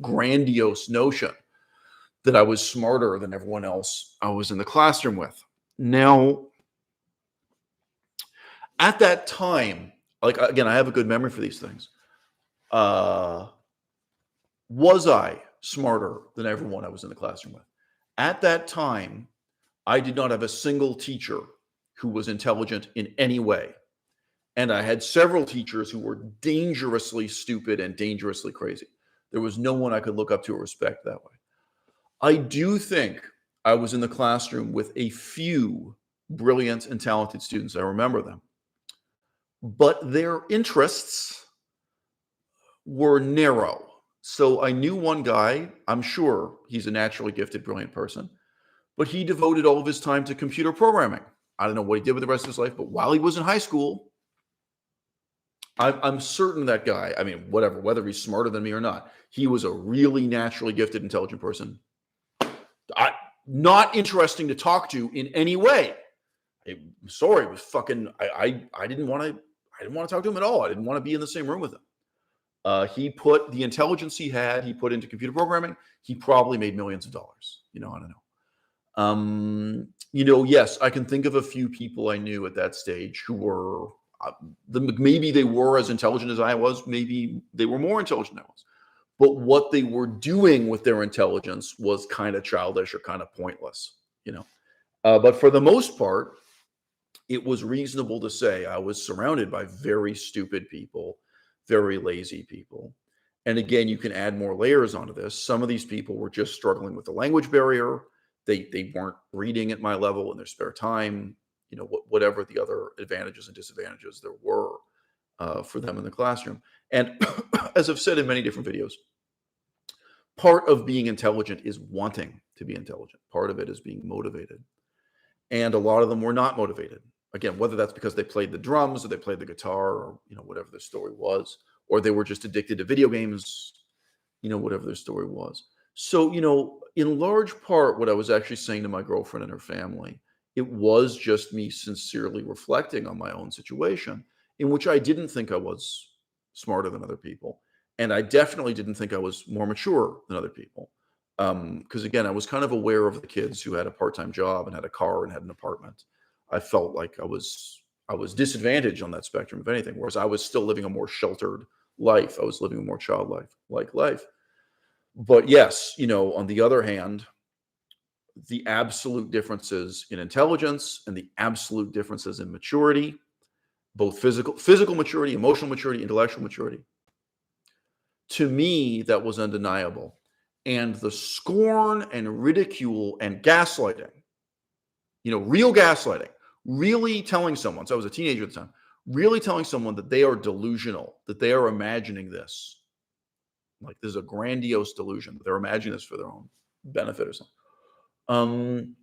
grandiose notion that I was smarter than everyone else I was in the classroom with. Now, at that time, like again, I have a good memory for these things. Was I smarter than everyone I was in the classroom with? At that time, I did not have a single teacher who was intelligent in any way. And I had several teachers who were dangerously stupid and dangerously crazy. There was no one I could look up to or respect that way. I do think I was in the classroom with a few brilliant and talented students. I remember them. But their interests were narrow. So I knew one guy, I'm sure he's a naturally gifted, brilliant person, but he devoted all of his time to computer programming. I don't know what he did with the rest of his life, but while he was in high school, I'm certain that guy, I mean, whether he's smarter than me or not, he was a really naturally gifted, intelligent person. Not interesting to talk to in any way. It was fucking, I didn't want to talk to him at all. I didn't want to be in the same room with him. He put the intelligence he put into computer programming. He probably made millions of dollars. I don't know. Yes, I can think of a few people I knew at that stage who were, maybe they were as intelligent as I was. Maybe they were more intelligent than I was. But what they were doing with their intelligence was kind of childish or kind of pointless, But for the most part, it was reasonable to say I was surrounded by very stupid people, very lazy people. And again, you can add more layers onto this. Some of these people were just struggling with the language barrier. They weren't reading at my level in their spare time, whatever the other advantages and disadvantages there were for them in the classroom. And as I've said in many different videos, part of being intelligent is wanting to be intelligent. Part of it is being motivated. And a lot of them were not motivated. Again, whether that's because they played the drums or they played the guitar or, whatever the story was, or they were just addicted to video games, whatever their story was. So, in large part, what I was actually saying to my girlfriend and her family, it was just me sincerely reflecting on my own situation, in which I didn't think I was smarter than other people. And I definitely didn't think I was more mature than other people. Because again, I was kind of aware of the kids who had a part-time job and had a car and had an apartment. I felt like I was disadvantaged on that spectrum, if anything, whereas I was still living a more sheltered life. I was living a more childlike life. But yes, on the other hand, the absolute differences in intelligence and the absolute differences in maturity, both physical maturity, emotional maturity, intellectual maturity, to me, that was undeniable. And the scorn and ridicule and gaslighting, real gaslighting, really telling someone, so I was a teenager at the time, really telling someone that they are delusional, that they are imagining this. Like this is a grandiose delusion. They're imagining this for their own benefit or something.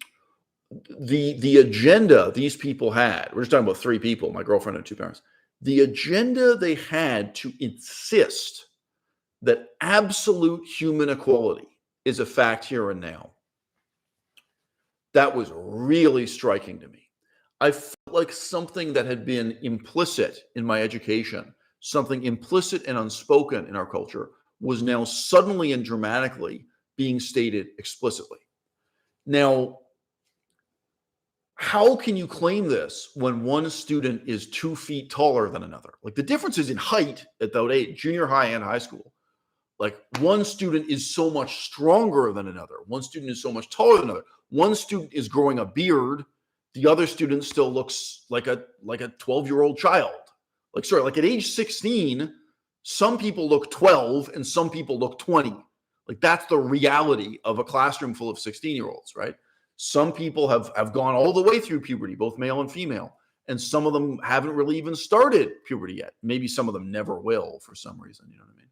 The agenda these people had, we're just talking about three people, my girlfriend and two parents. The agenda they had to insist that absolute human equality is a fact here and now. That was really striking to me. I felt like something that had been implicit in my education, something implicit and unspoken in our culture, was now suddenly and dramatically being stated explicitly. Now, how can you claim this when one student is 2 feet taller than another? Like the difference is in height at that age, junior high and high school. Like one student is so much stronger than another. One student is so much taller than another. One student is growing a beard. The other student still looks like a 12-year-old child. Like at age 16, some people look 12 and some people look 20. Like that's the reality of a classroom full of 16-year-olds, right? Some people have gone all the way through puberty, both male and female, and some of them haven't really even started puberty yet. Maybe some of them never will for some reason, you know what I mean?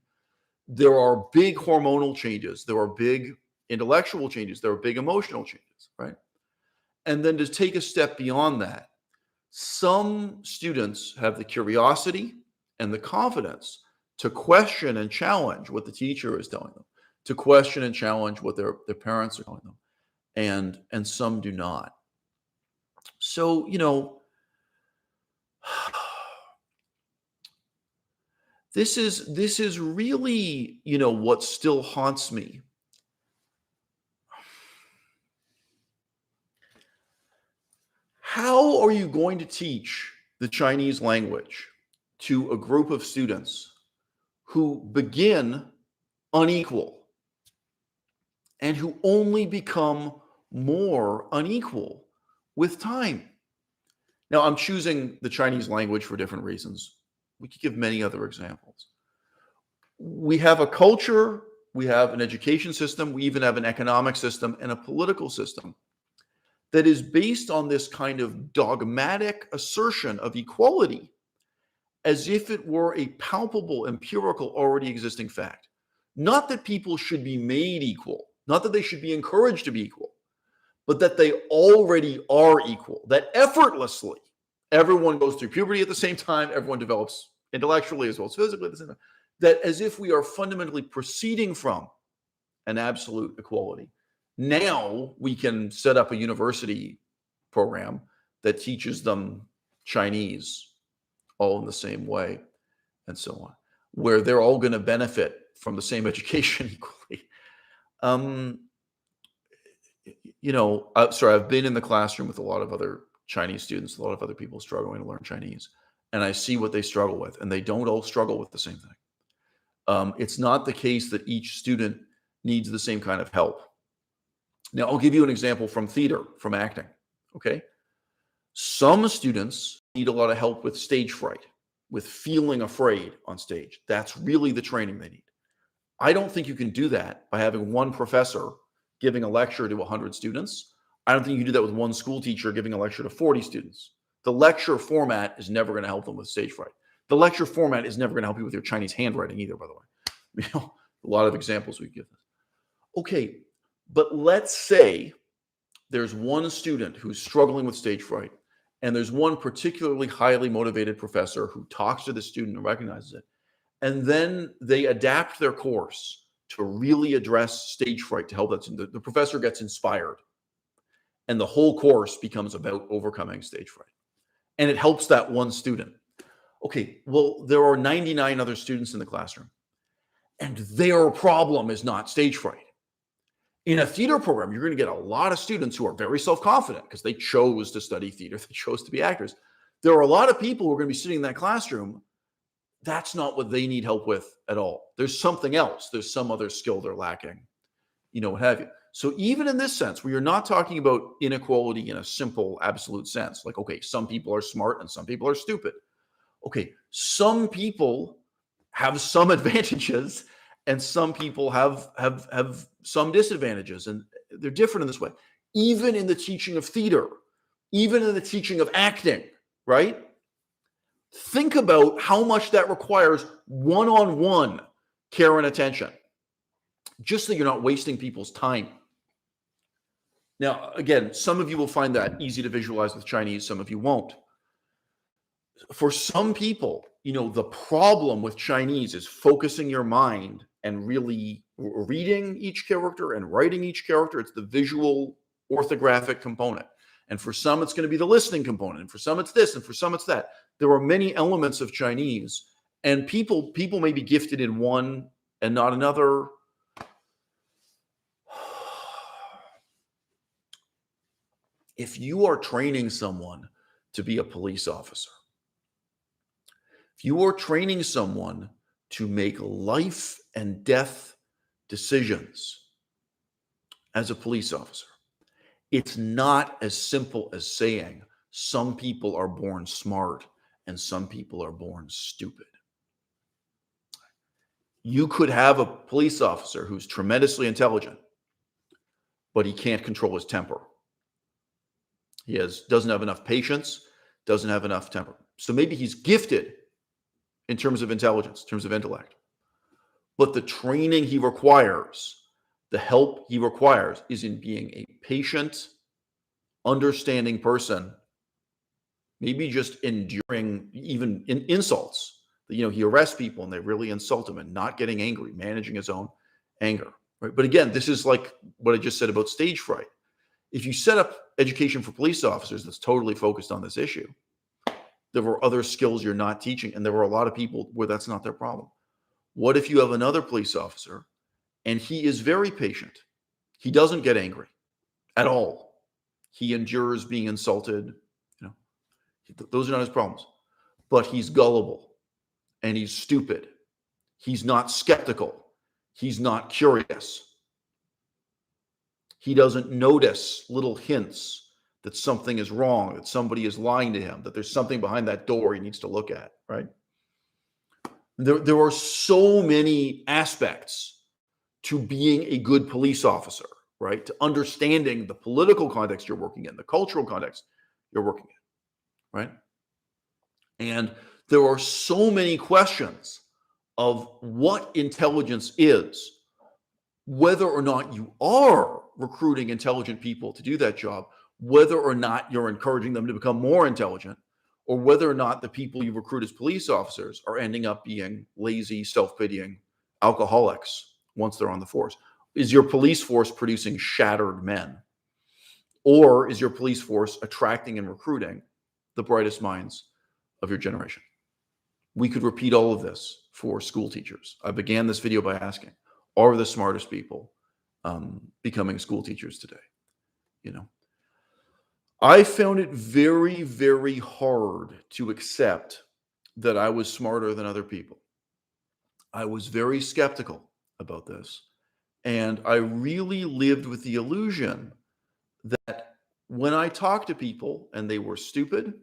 There are big hormonal changes. There are big intellectual changes. There are big emotional changes, right? And then to take a step beyond that, some students have the curiosity and the confidence to question and challenge what the teacher is telling them, to question and challenge what their parents are telling them, and some do not. So, this is really, what still haunts me. How are you going to teach the Chinese language to a group of students who begin unequal and who only become more unequal with time? Now, I'm choosing the Chinese language for different reasons. We could give many other examples. We have a culture, we have an education system, we even have an economic system and a political system that is based on this kind of dogmatic assertion of equality as if it were a palpable, empirical, already existing fact. Not that people should be made equal, not that they should be encouraged to be equal, but that they already are equal, that effortlessly everyone goes through puberty at the same time, everyone develops intellectually as well as physically at the same time, that as if we are fundamentally proceeding from an absolute equality. Now we can set up a university program that teaches them Chinese all in the same way and so on, where they're all going to benefit from the same education equally. I've been in the classroom with a lot of other Chinese students, a lot of other people struggling to learn Chinese, and I see what they struggle with, and they don't all struggle with the same thing. It's not the case that each student needs the same kind of help. Now, I'll give you an example from theater, from acting, okay? Some students need a lot of help with stage fright, with feeling afraid on stage. That's really the training they need. I don't think you can do that by having one professor giving a lecture to 100 students. I don't think you can do that with one school teacher giving a lecture to 40 students. The lecture format is never going to help them with stage fright. The lecture format is never going to help you with your Chinese handwriting either, by the way. A lot of examples we give. Okay, but let's say there's one student who's struggling with stage fright, and there's one particularly highly motivated professor who talks to the student and recognizes it. and then they adapt their course to really address stage fright to help that. The professor gets inspired, and the whole course becomes about overcoming stage fright. And it helps that one student. Okay, well, there are 99 other students in the classroom, and their problem is not stage fright. In a theater program, you're going to get a lot of students who are very self-confident because they chose to study theater, they chose to be actors. There are a lot of people who are going to be sitting in that classroom. That's not what they need help with at all. There's something else. There's some other skill they're lacking, what have you. So even in this sense, where you're not talking about inequality in a simple, absolute sense, like, okay, some people are smart and some people are stupid. Okay, some people have some advantages and some people have some disadvantages, and they're different in this way. Even in the teaching of theater, even in the teaching of acting, right? Think about how much that requires one-on-one care and attention, just so you're not wasting people's time. Now, again, some of you will find that easy to visualize with Chinese, some of you won't. For some people, the problem with Chinese is focusing your mind and really reading each character and writing each character. It's the visual orthographic component. And for some, it's going to be the listening component. And for some, it's this. And for some, it's that. There are many elements of Chinese. And people may be gifted in one and not another. If you are training someone to be a police officer, if you are training someone to make life and death decisions as a police officer, it's not as simple as saying some people are born smart and some people are born stupid. You could have a police officer who's tremendously intelligent, but he can't control his temper. He doesn't have enough patience, doesn't have enough temper. So maybe he's gifted in terms of intelligence, in terms of intellect. But the training he requires, the help he requires, is in being a patient, understanding person, maybe just enduring even insults. He arrests people and they really insult him and not getting angry, managing his own anger. Right? But again, this is like what I just said about stage fright. If you set up education for police officers that's totally focused on this issue, there are other skills you're not teaching, and there are a lot of people where that's not their problem. What if you have another police officer and he is very patient? He doesn't get angry at all. He endures being insulted. Those are not his problems. But he's gullible and he's stupid. He's not skeptical. He's not curious. He doesn't notice little hints that something is wrong, that somebody is lying to him, that there's something behind that door he needs to look at, right? There are so many aspects to being a good police officer, right? To understanding the political context you're working in, the cultural context you're working in, right? And there are so many questions of what intelligence is, whether or not you are recruiting intelligent people to do that job, whether or not you're encouraging them to become more intelligent, or whether or not the people you recruit as police officers are ending up being lazy, self-pitying alcoholics once they're on the force. Is your police force producing shattered men? Or is your police force attracting and recruiting the brightest minds of your generation? We could repeat all of this for school teachers. I began this video by asking, are the smartest people becoming school teachers today? I found it very, very hard to accept that I was smarter than other people. I was very skeptical about this. And I really lived with the illusion that when I talked to people and they were stupid,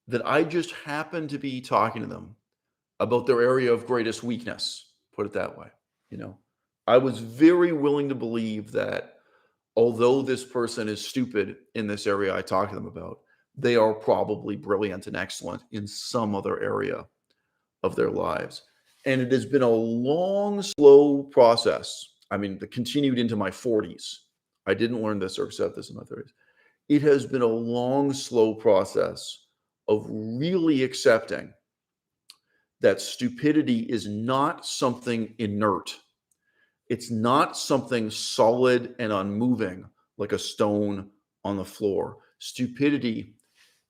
that I just happened to be talking to them about their area of greatest weakness, put it that way. I was very willing to believe that although this person is stupid in this area I talk to them about, they are probably brilliant and excellent in some other area of their lives. And it has been a long, slow process. I mean, that continued into my 40s. I didn't learn this or accept this in my 30s. It has been a long, slow process of really accepting that stupidity is not something inert. It's not something solid and unmoving like a stone on the floor. Stupidity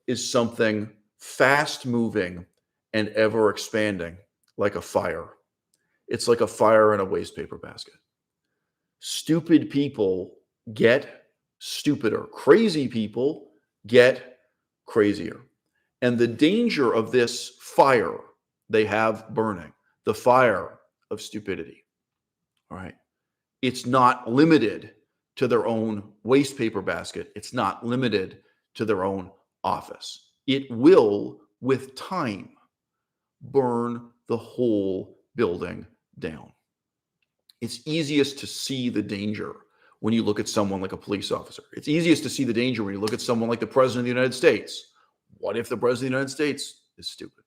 is something fast moving and ever expanding like a fire. It's like a fire in a waste paper basket. Stupid people get stupider. Crazy people get crazier. And the danger of this fire they have burning, the fire of stupidity, all right, it's not limited to their own waste paper basket. It's not limited to their own office. It will, with time, burn the whole building down. It's easiest to see the danger when you look at someone like a police officer. It's easiest to see the danger when you look at someone like the President of the United States. What if the President of the United States is stupid?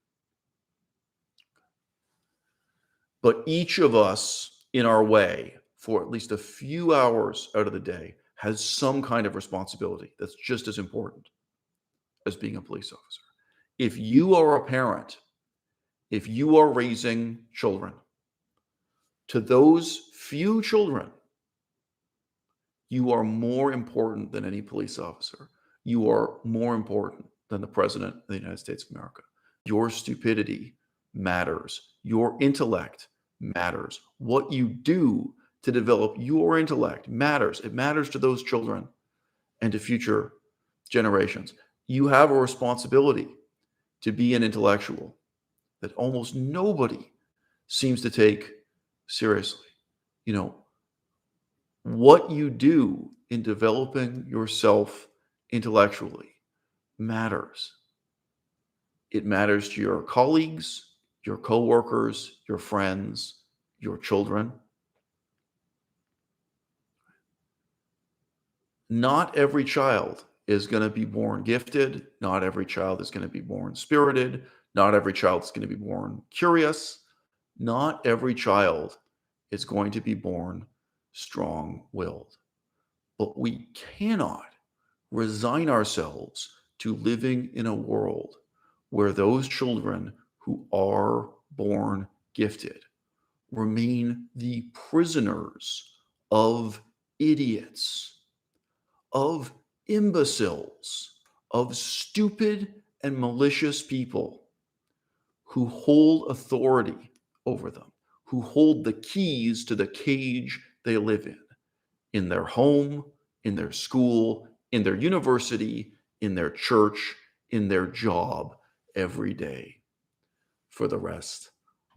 But each of us in our way, for at least a few hours out of the day, has some kind of responsibility that's just as important as being a police officer. If you are a parent, if you are raising children, to those few children, you are more important than any police officer. You are more important than the President of the United States of America. Your stupidity matters. Your intellect matters. What you do to develop your intellect matters. It matters to those children and to future generations. You have a responsibility to be an intellectual that almost nobody seems to take seriously. You know, what you do in developing yourself intellectually matters. It matters to your colleagues, your coworkers, your friends, your children. Not every child is going to be born gifted. Not every child is going to be born spirited. Not every child is going to be born curious. Not every child is going to be born strong-willed. But we cannot resign ourselves to living in a world where those children who are born gifted remain the prisoners of idiots, of imbeciles, of stupid and malicious people who hold authority over them, who hold the keys to the cage they live in their home, in their school, in their university, in their church, in their job every day for the rest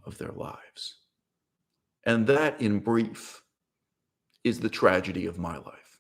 of their lives. And that, in brief, is the tragedy of my life.